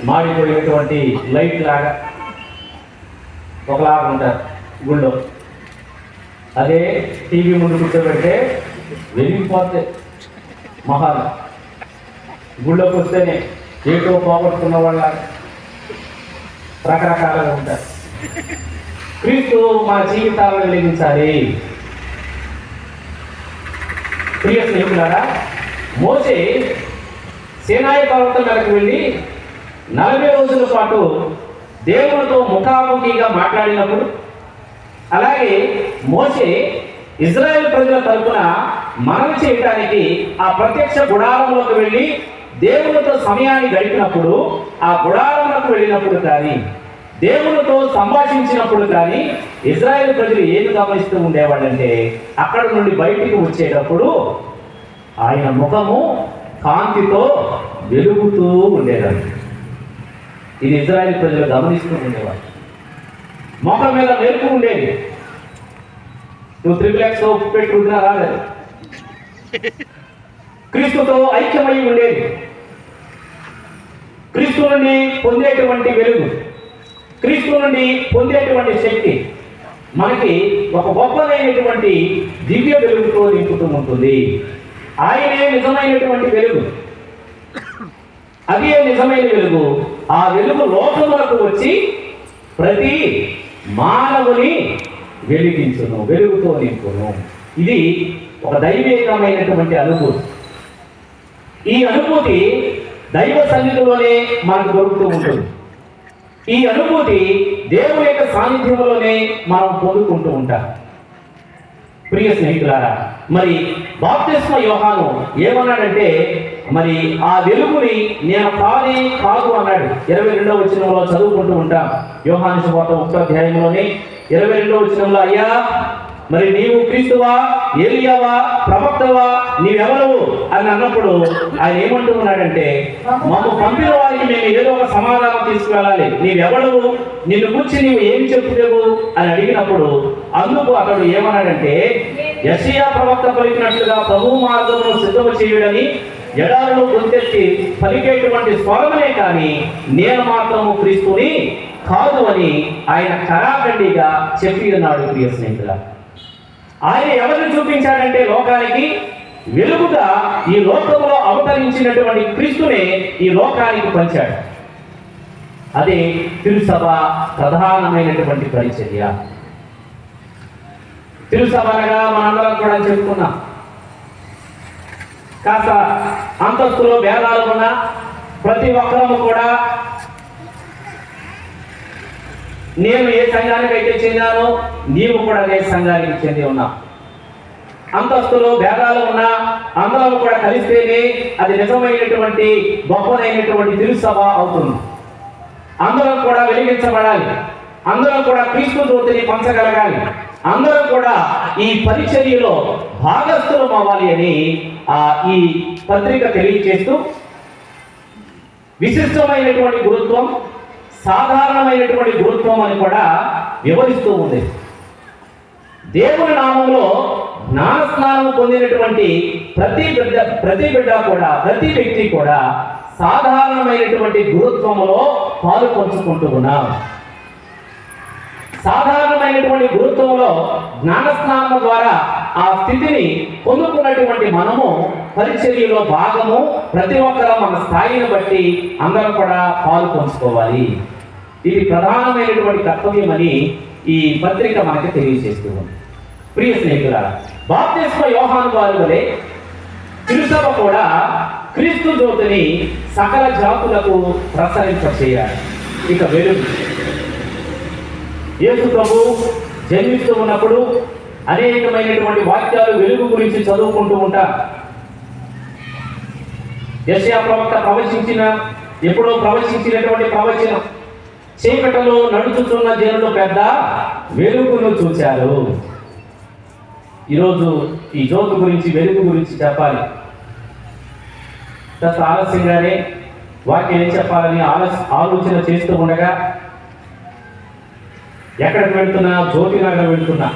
మాడిపోయినటువంటి లైట్ లాగా ఒకలాగా ఉంటారు గుళ్ళో. అదే టీవీ ముందు కూర్చోబెడితే వెలిగిపోతాయి మొహాలు. గుళ్ళోకి వస్తేనే ఏటో పోగొట్టుకున్న వాళ్ళ రకరకాలుగా ఉంటారు. క్రీస్తు మన జీవితాలను వెలిగించాలి. ప్రియ స్నేహితులారా, మోషే సీనాయి పర్వతం మీదకు వెళ్ళి 40 రోజుల పాటు దేవునితో ముఖాముఖిగా మాట్లాడినప్పుడు, అలాగే మోషే ఇజ్రాయెల్ ప్రజల తరపున మనవి చేయడానికి ఆ ప్రత్యక్ష గుడారంలోకి వెళ్ళి దేవునితో సమయాన్ని గడిపినప్పుడు, ఆ గుడారంలోకి వెళ్ళినప్పుడు కానీ, దేవునితో సంభాషించినప్పుడు కానీ ఇజ్రాయెల్ ప్రజలు ఏమి గమనిస్తూ ఉండేవాళ్ళంటే, అక్కడ నుండి బయటికి వచ్చేటప్పుడు ఆయన ముఖము కాంతితో వెలుగుతూ ఉండేదండి. ఇది ఇజ్రాయెల్ ప్రజలు గమనిస్తూ ఉండేవాళ్ళు. ముఖం మీద మెరుపు ఉండేది. నువ్వు 3 పెట్టి ఉంటున్నా రాలేదు. క్రీస్తుతో ఐక్యమై ఉండేది. క్రీస్తు నుండి పొందేటువంటి వెలుగు, క్రీస్తు నుండి పొందేటువంటి శక్తి మనకి ఒక గొప్పదైనటువంటి దివ్య వెలుగుతో నింపుతూ ఉంటుంది. ఆయనే నిజమైనటువంటి వెలుగు. అదే నిజమైన వెలుగు. ఆ వెలుగు లోకములకు వచ్చి ప్రతి మానవుని వెలిగించును, వెలుగుతో నింపును. ఇది ఒక దైవికమైనటువంటి అనుభూతి. ఈ అనుభూతి దైవ సన్నిధిలోనే మనకు దొరుకుతూ ఉంటుంది. ఈ అనుభూతి దేవుని యొక్క సాన్నిధ్యంలోనే మనం పొందుకుంటూ ఉంటాం. ప్రియ స్నేహితులారా, మరి బాప్తిస్మ యోహాను ఏమన్నాడంటే, మరి ఆ వెలుగుని నేను కానే కాదు అన్నాడు. 22వ వచనంలో చదువుకుంటూ ఉంటాం. యోహాను సువార్త 1వ అధ్యాయంలోనే 22వ వచనంలో, అయ్యా మరి నీవు క్రీస్తువా, ఏలియావా, ప్రవక్తవా, నీవెవరవు అని అన్నప్పుడు ఆయన ఏమంటూ ఉన్నాడంటే, మమ్మ పంపిన వారికి మేము ఏదో ఒక సమాధానం తీసుకువెళ్ళాలి, నీవెవడవు, నిన్ను గురించి నీవు ఏమి చెప్పులేవు అని అడిగినప్పుడు అందుకు అతడు ఏమన్నాడంటే, యెషయా ప్రవక్త పలికినట్లుగా ప్రభు మార్గమును సిద్ధము చేయుడని ఎడారులు గొంతెత్తి పలికేటువంటి స్వరమే కానీ నేను మాత్రము క్రీస్తుని కాదు అని ఆయన కరాఖండిగా చెప్పి ఉన్నాడు. ప్రియ స్నేహితుల, ఆయన ఎవరిని చూపించాడంటే లోకానికి వెలుగుగా ఈ లోకంలో అవతరించినటువంటి క్రీస్తునే ఈ లోకానికి పంచాడు. అదే తిరుసభ ప్రధానమైనటువంటి పరిచర్య. తిరుసభ అనగా మనందరం కూడా చెప్పుకున్నాం. కాస్త అంతస్తులో భేదాలు ఉన్న ప్రతి ఒక్కరము కూడా నేను ఏ సంఘానికి అయితే చెందానో నీవు కూడా అదే సంఘానికి చెంది ఉన్నావు. అంతస్తులో భేదాలు ఉన్నా అందరం కూడా కలిస్తేనే అది నిజమైనటువంటి గొప్పదైనటువంటి తిరుసభ అవుతుంది. అందరం కూడా వెలిగించబడాలి, అందరం కూడా క్రీస్తు జ్యోతిని పంచగలగాలి, అందరం కూడా ఈ పరిచర్యలో భాగస్థులం అవ్వాలి అని ఈ పత్రిక తెలియజేస్తూ విశిష్టమైనటువంటి గురుత్వం, సాధారణమైనటువంటి గురుత్వం అని కూడా వివరిస్తూ ఉంది. దేవుని నామంలో జ్ఞానస్నానం పొందినటువంటి ప్రతి బిడ్డ కూడా, ప్రతి వ్యక్తి కూడా సాధారణమైనటువంటి గురుత్వములో పాలు పంచుకుంటూ ఉన్నాం. సాధారణమైనటువంటి గురుత్వంలో జ్ఞానస్నానం ద్వారా ఆ స్థితిని పొందుకున్నటువంటి మనము పరిచర్యలో భాగము, ప్రతి ఒక్కరూ మన స్థాయిని బట్టి అందరం కూడా పాలు పంచుకోవాలి. ఇది ప్రధానమైనటువంటి కర్తవ్యం అని ఈ పత్రిక మనకి తెలియజేస్తూ ఉంది. ప్రియ స్నేహితులారా, బాప్తిస్మ యోహాను వారి వలె తిరుసభ కూడా క్రీస్తు జ్యోతిని సకల జాతులకు ప్రసరింపచేయాలి. ఇక వెలుగు, యేసు ప్రభు జన్మిస్తూ ఉన్నప్పుడు అనేకమైనటువంటి వాక్యాలు వెలుగు గురించి చదువుకుంటూ ఉంటారు. యెషయా ప్రవక్త ఎప్పుడో ప్రవచించినటువంటి ప్రవచనం, చీకటిలో నడుచుతున్న జనులు పెద్ద వెలుగును చూశారు. ఈరోజు ఈ జ్యోతి గురించి, వెలుగు గురించి చెప్పాలి. కాస్త ఆలస్యంగానే వాక్యం ఏం చెప్పాలని ఆలోచన చేస్తూ ఉండగా ఎక్కడికి వెళ్తున్నా, జ్యోతినగర్ వెళ్తున్నా.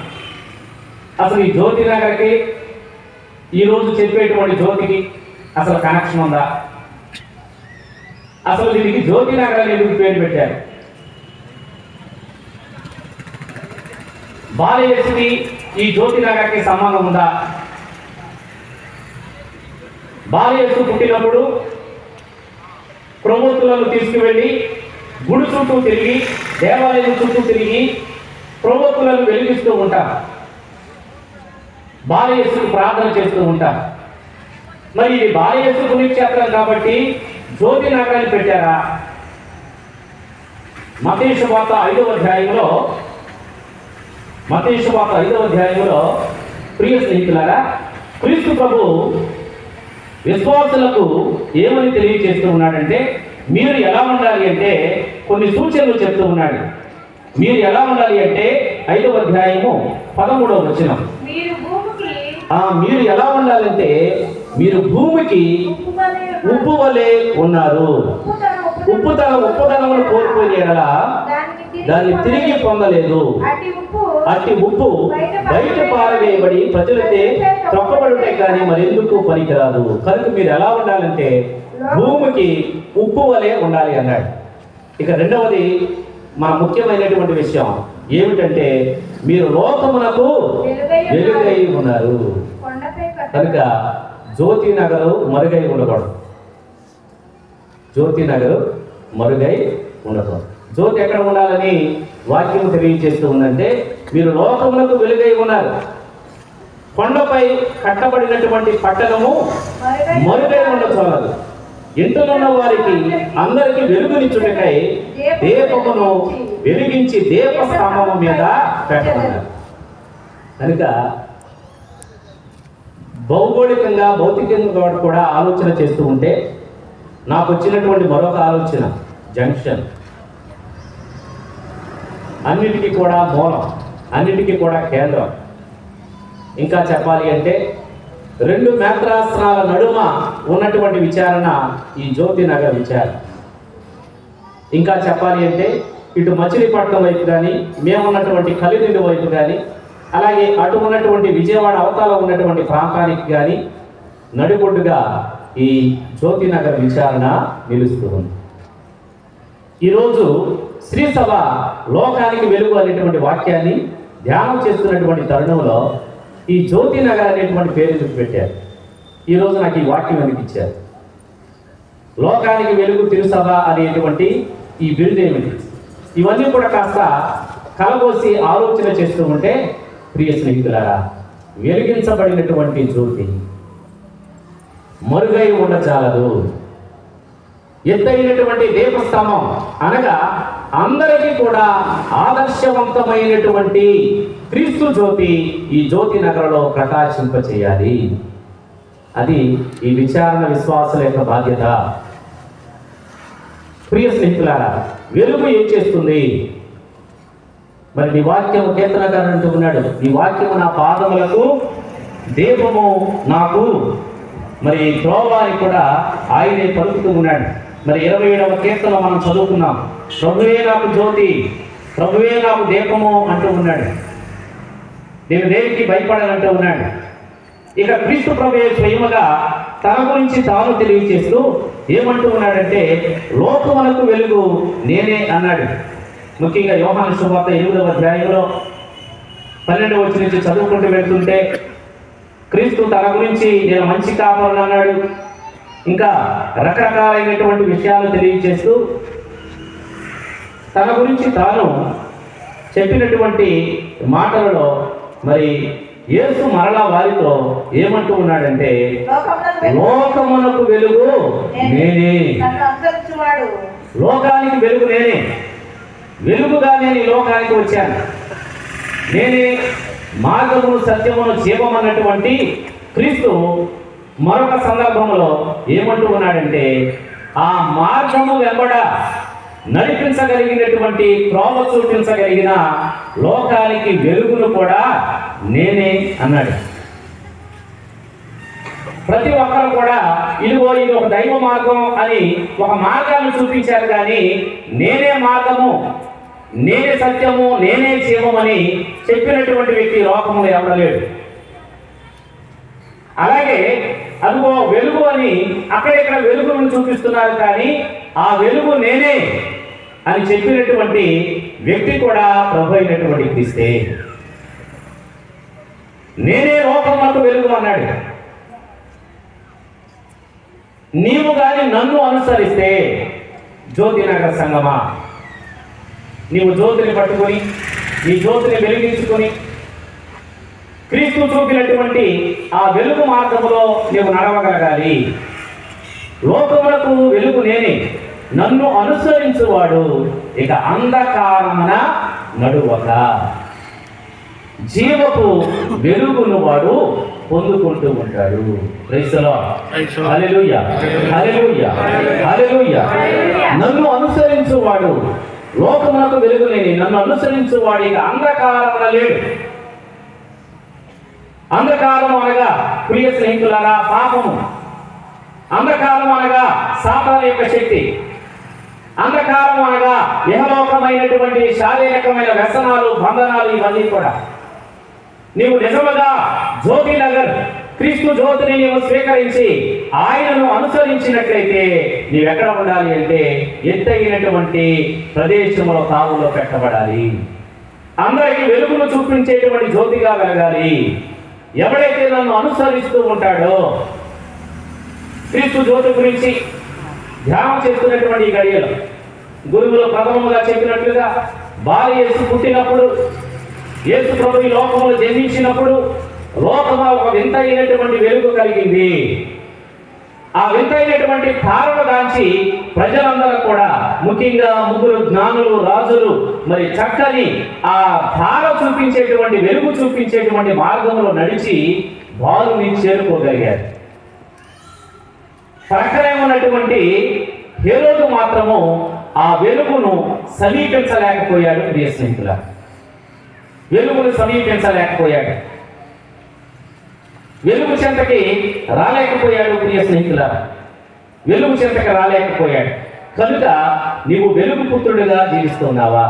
అసలు ఈ జ్యోతినగర్కి ఈరోజు చెప్పేటువంటి జ్యోతికి అసలు కనెక్షన్ ఉందా? అసలు దీనికి జ్యోతినగర్ అని ఎందుకు పేరు పెట్టారు? బాలయేసుకి ఈ జ్యోతినగర్కి సంబంధం ఉందా? బాలయేసు పుట్టినప్పుడు ప్రమోతులను తీసుకువెళ్ళి గుడి చుట్టూ తిరిగి, దేవాలయం చుట్టూ తిరిగి ప్రవక్తులను వెలిగిస్తూ ఉంటారు, బాలయేసుకు ప్రార్థన చేస్తూ ఉంటారు. మరి ఇది బాలయేసు పుణ్యక్షేత్రం కాబట్టి జ్యోతి నగరాన్ని పెట్టారా? మత్తయి సువార్త 5వ అధ్యాయంలో ప్రియ స్నేహితులారా, క్రీస్తు ప్రభు విశ్వాసులకు ఏమని తెలియజేస్తూ ఉన్నాడంటే, మీరు ఎలా ఉండాలి అంటే కొన్ని సూచనలు చెప్తూ ఉన్నాడు. మీరు ఎలా ఉండాలి అంటే 5వ అధ్యాయము 13వ వచనం, మీరు ఎలా ఉండాలంటే మీరు భూమికి ఉప్పు వలె ఉన్నారు. ఉప్పుదనమును కోల్పోయేలా దాన్ని తిరిగి పొందలేదు. అట్టి ఉప్పు బయట పారవేయబడి ప్రజలతే తొక్కబడుటే కానీ మరెందుకు పనికిరాదు. కనుక మీరు ఎలా ఉండాలంటే భూమికి ఉప్పు వలె ఉండాలి అన్నాడు. ఇక రెండవది మన ముఖ్యమైనటువంటి విషయం ఏమిటంటే, మీరు లోకమునకు వెలుగై ఉన్నారు. కనుక జ్యోతి నగరు మరుగై ఉండకూడదు. జ్యోతి నగరు మరుగై ఉండకూడదు. జ్యోతి ఎక్కడ ఉండాలని వాక్యం తెలియజేస్తూ ఉందంటే, మీరు లోకమునకు వెలుగై ఉన్నారు. కొండపై కట్టబడినటువంటి పట్టణము మరుగై ఉండకూడదు. ఇంటినున్న వారికి అందరికీ వెలుగునిచ్చుటకై దీపమును వెలిగించి దీపస్తంభము మీద పెట్టమన్నారు. కనుక భౌగోళికంగా, భౌతికంగా కూడా ఆలోచన చేస్తూ ఉంటే నాకు వచ్చినటువంటి మరొక ఆలోచన, జంక్షన్ అన్నిటికీ కూడా మూలం, అన్నిటికీ కూడా కేంద్రం. ఇంకా చెప్పాలి అంటే 2 మేత్రాస్త్రాల నడుమ ఉన్నటువంటి విచారణ ఈ జ్యోతి నగర్ విచారణ. ఇంకా చెప్పాలి అంటే ఇటు మచిలీపట్నం వైపు కానీ, మేమున్నటువంటి కలిదిండి వైపు కానీ, అలాగే అటు ఉన్నటువంటి విజయవాడ అవతల ఉన్నటువంటి ప్రాంతానికి కానీ నడిబొడ్డుగా ఈ జ్యోతి నగర్ విచారణ నిలుస్తుంది. ఈరోజు శ్రీసభ లోకానికి వెలుగు అనేటువంటి వాక్యాన్ని ధ్యానం చేస్తున్నటువంటి తరుణంలో ఈ జ్యోతి నగర్ అనేటువంటి పేరు ఎందుకు పెట్టారు? ఈరోజు నాకు ఈ వాక్యం అనిపించారు. లోకానికి వెలుగు తిరుసభ అనేటువంటి ఈ బిరుదు ఏమిటి? ఇవన్నీ కూడా కాస్త కలబోసి ఆలోచన చేస్తూ ఉంటే, ప్రియ స్నేహితులారా, వెలిగించబడినటువంటి జ్యోతి మరుగై ఉండచాలదు. ఎత్తైనటువంటి దీపస్తంభం అనగా అందరికీ కూడా ఆదర్శవంతమైనటువంటి క్రీస్తు జ్యోతి ఈ జ్యోతి నగరంలో ప్రకాశింపచేయాలి. అది ఈ విచారణ విశ్వాసుల యొక్క బాధ్యత. ప్రియ స్నేహితులారా, వెలుగు ఏం చేస్తుంది? మరి నీ వాక్యము కీర్తనకారుడు అంటూ ఉన్నాడు, నీ వాక్యము నా పాదములకు దీపము, నాకు మరి త్రోవాని కూడా ఆయనే పలుకుతూ ఉన్నాడు. మరి 27వ కీర్తన మనం చదువుకున్నాం. ప్రభువే నాకు జ్యోతి, ప్రభువే నాకు దీపము అంటూ ఉన్నాడు. నేను దేనికి భయపడాలంటూ ఉన్నాడు. ఇక క్రీస్తు ప్రభువే స్వయముగా తన గురించి తాను తెలియజేస్తూ ఏమంటూ ఉన్నాడంటే, లోకమునకు వెలుగు నేనే అన్నాడు. ముఖ్యంగా యోహాను సువార్త 8వ అధ్యాయంలో 12వ వచనం నుంచి చదువుకుంటూ వెళ్తుంటే, క్రీస్తు తన గురించి నేను మంచి కాపరులు అన్నాడు. ఇంకా రకరకాలైనటువంటి విషయాలు తెలియజేస్తూ తన గురించి తాను చెప్పినటువంటి మాటలలో మరి యేసు మరలా వారితో ఏమంటూ ఉన్నాడంటే, లోకమునకు వెలుగు నేనే, లోకానికి వెలుగు నేనే, వెలుగుగా నేను ఈ లోకానికి వచ్చాను. నేనే మార్గమును సత్యమును జీవమన్నటువంటి క్రీస్తు మరొక సందర్భంలో ఏమంటూ ఉన్నాడంటే, ఆ మార్గము వెంబడ నడిపించగలిగినటువంటి త్రోవ చూపించగలిగిన లోకానికి వెలుగును కూడా నేనే అన్నాడు. ప్రతి ఒక్కరు కూడా ఇదిగో ఇది ఒక దైవ మార్గం అని ఒక మార్గాన్ని చూపించారు, కానీ నేనే మార్గము, నేనే సత్యము, నేనే జీవమని చెప్పినటువంటి వ్యక్తి లోకములో ఎవడలేడు. అలాగే అదిగో వెలుగు అని అక్కడెక్కడ వెలుగును చూపిస్తున్నారు, కానీ ఆ వెలుగు నేనే అని చెప్పినటువంటి వ్యక్తి కూడా ప్రభు అయినటువంటి క్రీస్తే. నేనే లోకమునకు వెలుగు అన్నాడు. నీవు కానీ నన్ను అనుసరిస్తే, జ్యోతినగర్ సంగమా, నీవు జ్యోతిని పట్టుకొని నీ జ్యోతిని వెలిగించుకొని క్రీస్తు చూపినటువంటి ఆ వెలుగు మార్గములో నీవు నడవగలగాలి. లోకములకు వెలుగు నేనే, నన్ను అనుసరించువాడు ఇక అంధకారమున నడువక జీవపు వెలుగును వాడు పొందుకుంటూ ఉంటాడు. Praise the Lord. Hallelujah, hallelujah, hallelujah. నన్ను అనుసరించువాడు, లోకమునకు వెలుగు నేనే, నన్ను అనుసరించువాడు ఇక అంధకారమున లేడు. అంధకారం అనగా ప్రియ స్నేహితులారా పాపము, అంధకారం అనగా సాతాను యొక్క శక్తి, అంధకారం అనగా ఇహలోకమైనటువంటి శారీరకమైన వ్యసనాలు, బంధనాలు, ఇవన్నీ కూడా. నీవు నిజముగా జ్యోతి నగర్ క్రీస్తు జ్యోతిని నీవు స్వీకరించి ఆయనను అనుసరించినట్లయితే నీవెక్కడ ఉండాలి అంటే ఎత్తైనటువంటి ప్రదేశంలో తావులో పెట్టబడాలి. అందరికీ వెలుగును చూపించేటువంటి జ్యోతిగా వెలగాలి. ఎవడైతే నన్ను అనుసరిస్తూ ఉంటాడో, క్రీస్తు జ్యోతి గురించి ధ్యానం చేస్తున్నటువంటి ఈ గడియలో గురువులు ప్రథమముగా చెప్పినట్లుగా బాల యేసు పుట్టినప్పుడు, యేసు ప్రభు ఈ లోకంలో జన్మించినప్పుడు లోకంలో ఒక వింతైనటువంటి వెలుగు కలిగింది. ఆ వింతైనటువంటి తారను దాంచి ప్రజలందరూ కూడా, ముఖ్యంగా 3 జ్ఞానులు, రాజులు మరి చక్కని ఆ తార చూపించేటువంటి వెలుగు చూపించేటువంటి మార్గంలో నడిచి బాలుని చేరుకోగలిగారు. ప్రక్కనే ఉన్నటువంటి హేరోదు మాత్రము ఆ వెలుగును సమీపించలేకపోయాడు. ప్రియ స్నేహితుల, వెలుగును సమీపించలేకపోయాడు. వెలుగు చెంతకి రాలేకపోయాడు ప్రియ స్నేహితులారా. వెలుగు చెంతకి రాలేకపోయాడు కనుక నీవు వెలుగు పుత్రుడిగా జీవిస్తున్నావా?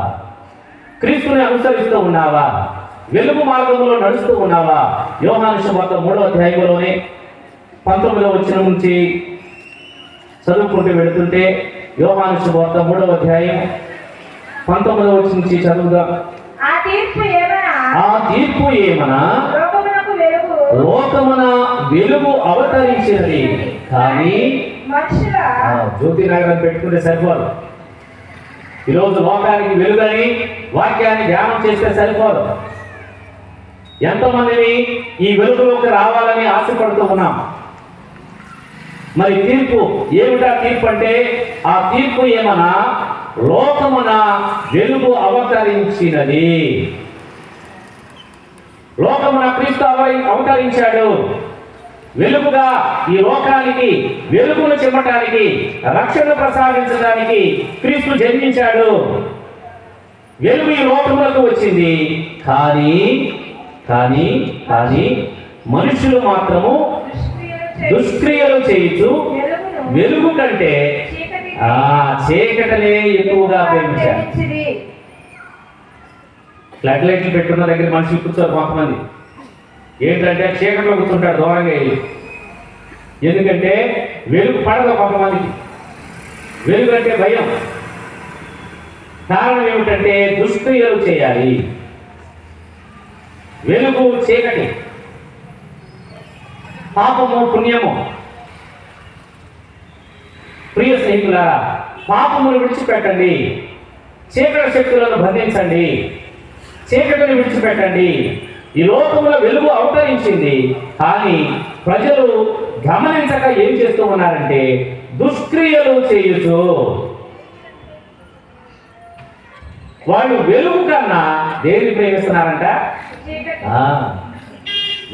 క్రీస్తుని అనుసరిస్తూ ఉన్నావా? వెలుగు మార్గంలో నడుస్తూ ఉన్నావా? యోహాను సువార్త 3వ అధ్యాయంలోనే 19వ వచనం నుంచి చదువుకుంటూ వెళుతుంటే, యోహాను సువార్త 3వ అధ్యాయం 19వ వచనం నుంచి చదువుదాం. ఆ తీర్పు ఏమనా లోకమున వెలుగు అవతరించినది, కానీ మనుషుల జ్యోతి నగరం పెట్టుకుంటే సరిపోదు. ఈరోజు లోకానికి వెలుగని వాక్యాన్ని ధ్యానం చేస్తే సరిపోదు. ఎంతమందిని ఈ వెలుగులోకి రావాలని ఆశపడుతూ ఉన్నాం. మరి తీర్పు ఏమిటా? తీర్పు అంటే ఆ తీర్పు ఏమన్నా లోకమున వెలుగు అవతరించినది. లోకమున క్రీస్తు అవతరించాడు. వెలుగుగా ఈ లోకానికి వెలుగును చిమ్మటానికి, రక్షణ ప్రసాదించడానికి క్రీస్తు జన్మించాడు. వెలుగు ఈ లోకములకు వచ్చింది. కానీ కానీ కానీ మనుషులు మాత్రము దుష్క్రియలు చేయుచు వెలుగు కంటే చీకటినే ఎక్కువగా ప్రేమించారు. ఫ్లడ్ లైట్లు పెట్టుకున్న దగ్గర మనుషులు కూర్చోరు కొంతమంది. ఏంటంటే చీకట్లో కూర్చుంటాడు దూరంగా వెళ్ళి. ఎందుకంటే వెలుగు పడదు కొంతమందికి. వెలుగు అంటే భయం. కారణం ఏమిటంటే దుష్క్రియలు చేయాలి. వెలుగు చీకటి, పాపము పుణ్యము. ప్రియ స్నేహితులారా, పాపమును విడిచిపెట్టండి, చీకటి శక్తులను బంధించండి, చీకటిని విడిచిపెట్టండి. ఈ లోకంలో వెలుగు అవతరించింది, కానీ ప్రజలు గమనించక ఏం చేస్తూ ఉన్నారంటే దుష్క్రియలు చేయుచు. వాళ్ళు వెలుగు కన్నా దేన్ని ప్రేమిస్తున్నారంట?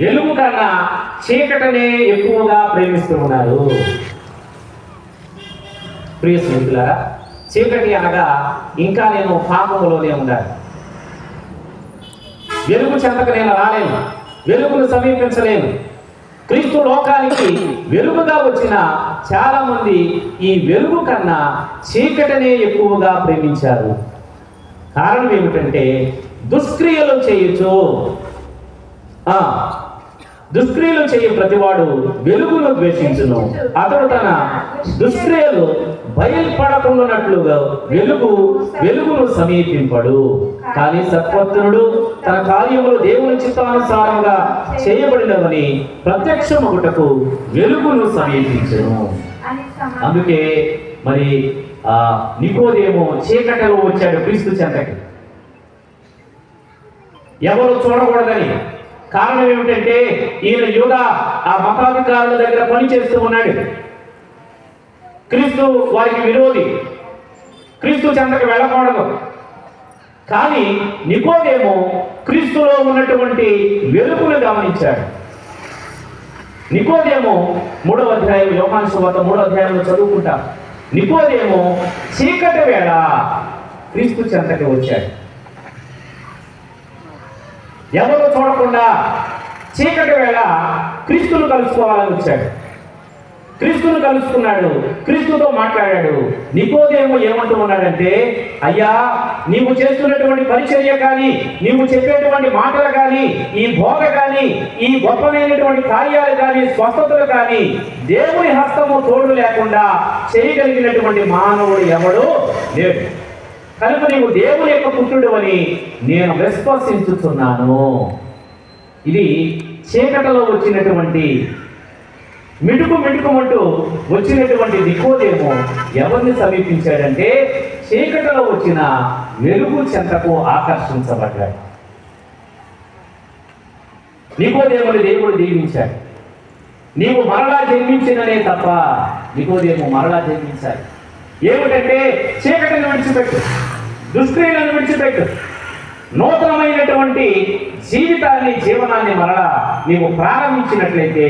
వెలుగు కన్నా చీకటినే ఎక్కువగా ప్రేమిస్తూ ఉన్నారు. ప్రియ స్నేహితులారా, చీకటి అనగా ఇంకా నేను పాపములోనే ఉండాలి. వెలుగు చెంతకు నేను రాలేను, వెలుగును సమీపించలేను. క్రీస్తు లోకానికి వెలుగుగా వచ్చిన చాలా మంది ఈ వెలుగు కన్నా చీకటినే ఎక్కువగా ప్రేమించారు. కారణం ఏమిటంటే దుష్క్రియలు చేయొచ్చు. దుష్క్రియలు చేయ ప్రతివాడు వెలుగును ద్వేషించును, అతడు తన దుష్క్రియలు బయలుపడకుండానట్లుగా వెలుగును సమీపింపడు. కానీ సత్పత్రుడు తన కార్యములు దేవుని చిత్తానుసారంగా చేయబడినవని ప్రత్యక్షమగుటకు వెలుగును సమీపించును. అందుకే మరి నికోదేము చీకటిలో వచ్చాడు క్రీస్తు చెంతకి, ఎవరు చూడకూడదని. కారణం ఏమిటంటే ఈయన యూదా ఆ మతాధికారుల దగ్గర పనిచేస్తూ ఉన్నాడు. క్రీస్తు వారికి విరోధి, క్రీస్తు చెంతకు వెళ్ళకూడదు. కానీ నికోదేము క్రీస్తులో ఉన్నటువంటి వెలుగును గమనించాడు. నికోదేము 3వ అధ్యాయం, యోహాను సువార్త 3వ అధ్యాయంలో చదువుకుంటాం. నికోదేము చీకటి వేళ క్రీస్తు చెంతకి వచ్చాడు. ఎవరు చూడకుండా చీకటి వేళ క్రీస్తును కలుసుకోవాలని వచ్చాడు. క్రీస్తును కలుసుకున్నాడు, క్రీస్తుతో మాట్లాడాడు. నికోదేము ఏమంటూ ఉన్నాడంటే, అయ్యా, నీవు చేస్తున్నటువంటి పరిచర్య కానీ, నీవు చెప్పేటువంటి మాటలు కానీ, ఈ బోధ కానీ, ఈ గొప్పమైనటువంటి కార్యాలు కానీ, స్వస్థతలు కానీ దేవుని హస్తము తోడు లేకుండా చేయగలిగినటువంటి మానవుడు ఎవడు లేడు. కనుక నీవు దేవుని యొక్క పుత్రుడు అని నేను విశ్వసించుతున్నాను. ఇది చీకటిలో వచ్చినటువంటి మిటుకుమంటూ వచ్చినటువంటి నికోదేము ఎవరిని సమీపించాడంటే చీకటిలో వచ్చిన వెలుగు చెంతకు ఆకర్షించబడ్డాడు. నికోదేముని దేవుడు దీవించాడు. నీవు మరలా జన్మించిననే తప్ప నికోదేము మరలా జన్మించాలి. ఏమిటంటే చీకటిని విడిచిపెట్టు, దుష్క్రియలను విడిచిపెట్టు, నూతనమైనటువంటి జీవనాన్ని మరలా నీవు ప్రారంభించినట్లయితే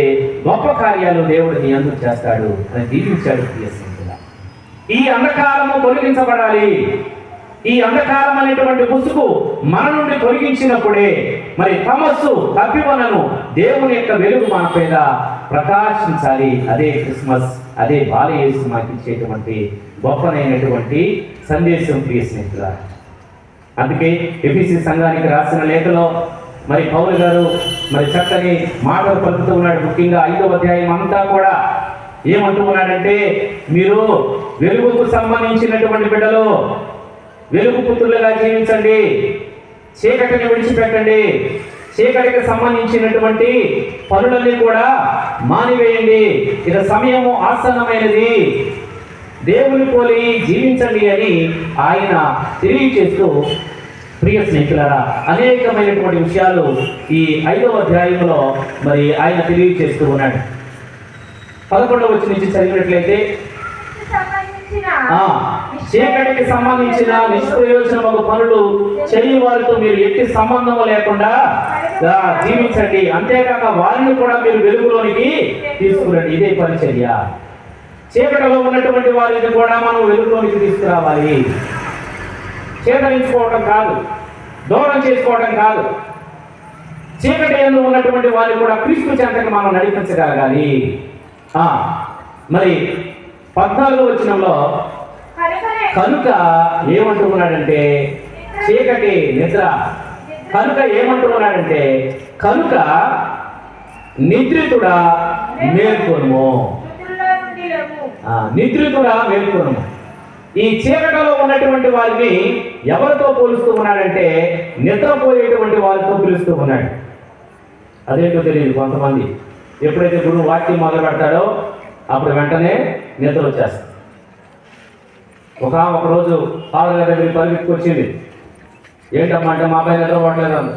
గొప్ప కార్యాలు దేవుడు నీ యందు చేస్తాడు అని దీవించాడు. ఈ అంధకారము తొలగించబడాలి, ఈ అంధకారం అనేటువంటి ముసుగు మన నుండి తొలగించినప్పుడే మరి తమస్సు తప్పివనను దేవుని యొక్క వెలుగు మన పైన ప్రకాశించాలి. అదే క్రిస్మస్, అదే బాలయేసు మాకు ఇచ్చేటువంటి గొప్పనైనటువంటి సందేశం ప్రియ స్నేహితులారా. అందుకే ఎఫెసీ సంఘానికి రాసిన లేఖలో మరి పౌలు గారు మరి చక్కని మాటలు పలుకుతూ ఉన్నాడు. ముఖ్యంగా 5వ అధ్యాయం అంతా కూడా ఏమంటూ ఉన్నాడంటే, మీరు వెలుగుకు సంబంధించినటువంటి బిడ్డలు వెలుగు పుత్రులుగా జీవించండి, చీకటిని విడిచిపెట్టండి, చీకటికి సంబంధించినటువంటి పనులన్నీ కూడా మానివేయండి, ఇక సమయము ఆసన్నమైనది, దేవుని పోలి జీవించండి అని ఆయన తెలియజేస్తూ ప్రియ స్నేహితులారా అనేకమైనటువంటి విషయాలు ఈ 5వ అధ్యాయంలో మరి ఆయన తెలియజేస్తూ ఉన్నాడు. 11వ వచనం నుంచి చదివినట్లయితే, చీకటికి సంబంధించిన నిష్ప్రయోజనమైన పనులు చేయు వారితో మీరు ఎట్టి సంబంధం లేకుండా జీవించండి, అంతేకాక వారిని కూడా మీరు వెలుగులోనికి తీసుకురండి. ఇదే పరిచర్య. చీకటిలో ఉన్నటువంటి వారిని కూడా మనం వెలుగులోనికి తీసుకురావాలి. చేదరించుకోవడం కాదు, దూరం చేసుకోవడం కాదు, చీకటి యందు ఉన్నటువంటి వారిని కూడా క్రీస్తు చెంతకు మనం నడిపించగలగాలి. మరి 14వ వచనంలో కనుక ఏమంటూ ఉన్నాడంటే, చీకటి నిద్ర కనుక ఏమంటూ ఉన్నాడంటే, కనుక నిద్రితుడా మేల్కొనుము, నిద్రితుడా మేల్కొనుము. ఈ చీకటిలో ఉన్నటువంటి వారిని ఎవరితో పోలుస్తూ ఉన్నాడంటే, నిద్రపోయేటువంటి వారితో పిలుస్తూ ఉన్నాడు. అదేంటో తెలియదు కొంతమంది. ఎప్పుడైతే గురువు వాక్యం మొదలు పెడతాడో అప్పుడు వెంటనే నిద్ర వచ్చేస్తాడు. ఒక రోజు ఫాదర్ గారి దగ్గరికి పరిగెత్తుకు వచ్చింది. ఏంటమ్మా అంటే, మా అబ్బాయి నిద్రపోవట్లేదు అంత.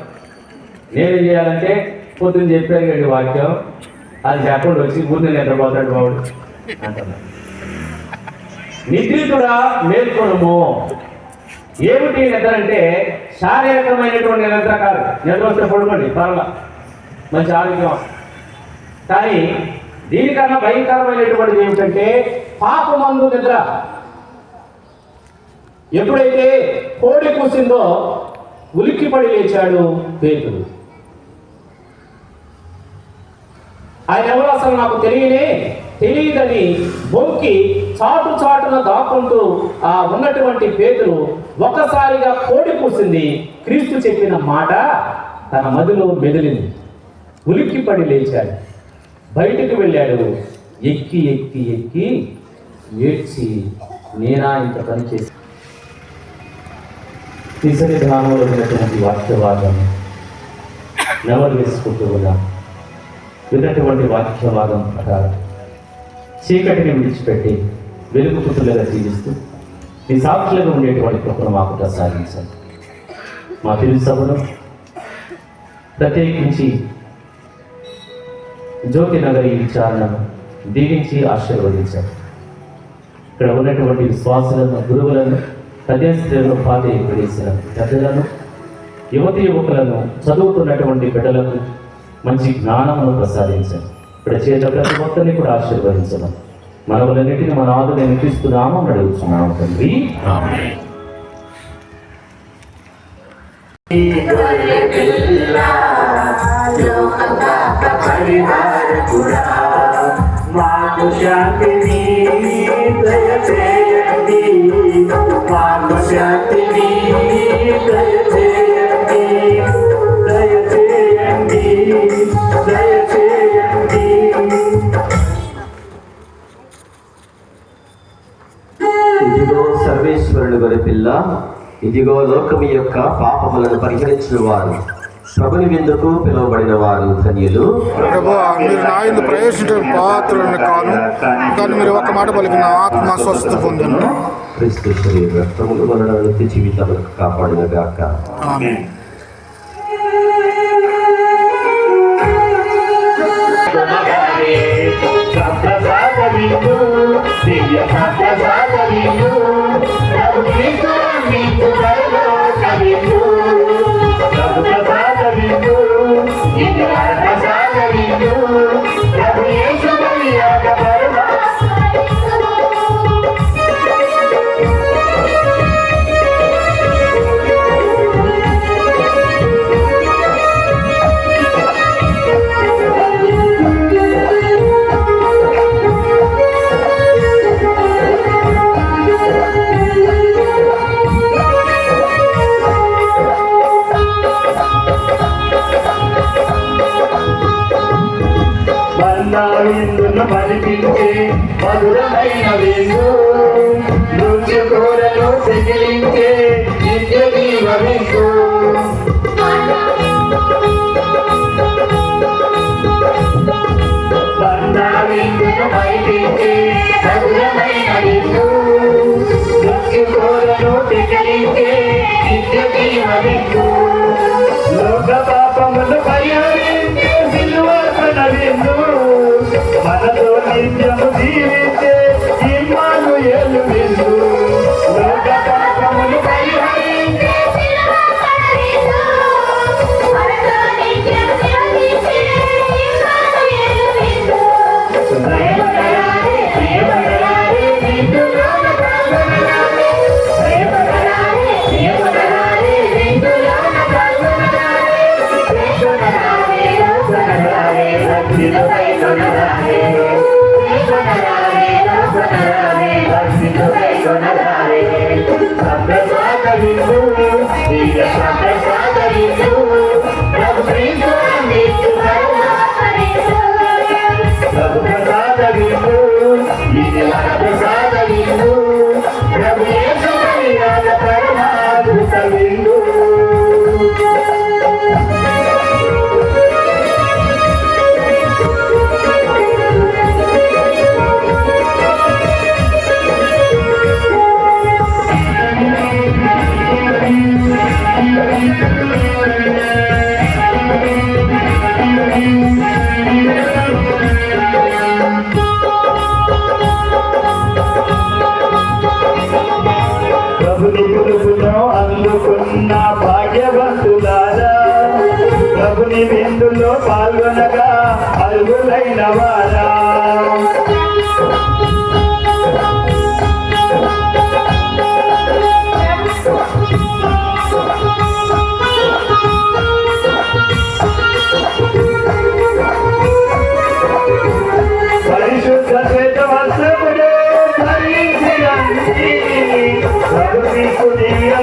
నేనేం చేయాలంటే, పొద్దున్న చెప్పారు వాక్యం, అది చెప్పండి వచ్చి ముందు నిద్రపోతాడు బావుడు అంటున్నాడు. నిద్రితుడా మేల్కొనుము. ఏమిటి నిద్ర అంటే శారీరకమైనటువంటి నిద్ర కాదు. నిద్ర వస్తే పడుకోండి, పర్వాలా, మంచి ఆరోగ్యం. కానీ దీనికన్నా భయంకరమైనటువంటిది ఏమిటంటే పాపమందు నిద్ర. ఎప్పుడైతే కోడి కూసిందో ఉలిక్కిపడి లేచాడు పేతురు. ఆయన ఎవరు అసలు నాకు తెలియదని బొంకి చాటున దాక్కుంటూ ఉన్నటువంటి పేతురు ఒక్కసారిగా కోడి కూసింది. క్రీస్తు చెప్పిన మాట తన మదిలో మెదిలింది. ఉలిక్కిపడి లేచాడు, బయటకు వెళ్ళాడు. ఎక్కి ఏడ్చి, నేనా ఇంత పని చేసి సన్నిధానంలో ఉన్నటువంటి వాక్యవాదం నెవరు వేసుకుంటూ ఉన్నాం. విన్నటువంటి వాక్యవాదం ప్రకారం చీకటిని విడిచిపెట్టి వెలుగు పుత్రులుగా జీవిస్తూ మీ సాక్షులుగా ఉండేటువంటి కృపను మాకు ప్రసాదించండి. మా తెలుగు సభలో ప్రత్యేకించి జ్యోతి నగరి విచారణను దీవించి ఆశీర్వదించారు. ఇక్కడ ఉన్నటువంటి విశ్వాసులను, గురువులను, ప్రదేశాలను, పాతి ప్రదేశాల పెద్దలను, యువకులను, చదువుతున్నటువంటి బిడ్డలకు మంచి జ్ఞానమును ప్రసాదించండి. ఇక్కడ చేత ప్రతి ఒక్కరిని కూడా ఆశీర్వదించడం మనవలన్నిటిని మన ఆదుని వినిపిస్తున్నాము అడుగుతున్నాము తండ్రి. మాకు శాంతిని దయచేయండి, మాకు శాంతిని దయచేయండి, దయచేయండి, దయచేయండి. ఇదిగో సర్వేశ్వరుడు గొర్రె పిల్ల, ఇదిగో లోకము యొక్క పాపములను పరిహరించిన వారు, ప్రభుని విందుకు పిలువబడిన వారు ధన్యులు. ప్రభువా, మీరు నా యందు ప్రవేశించడానికి పాత్రులను కాను, కానీ మీరు ఒక మాట పలికిన ఆత్మ స్వస్థ పొందును. క్రీస్తు శరీర రక్తములు వలన నిత్య జీవితములకు కాపాడిన గాక. ఆమేన్. పన్నా విందును మరిపించే మధురమైన విందు నృత్య కోరను తెగిలించే నిత్య జీవ విందు పన్నా విందును మరిపించే మధురమైన విందు నృత్య కోరను తెగిలించే నిత్య జీవ విందు లోక పాపములు పరిహరించే సిలువర్పణ విందు మనతో నిత్యము జీవించే ఇమ్మానుయేలు విందు లోక పాపములు పరిహరించే ప్రభుని పిలుపును అందుకున్న భాగ్యవంతులారా ప్రభుని విందులో పాల్గొనగా అర్హులైన వారా పరిశుద్ధ శ్వేత వస్త్రములు ధరించి రండి ప్రభుని దివ్య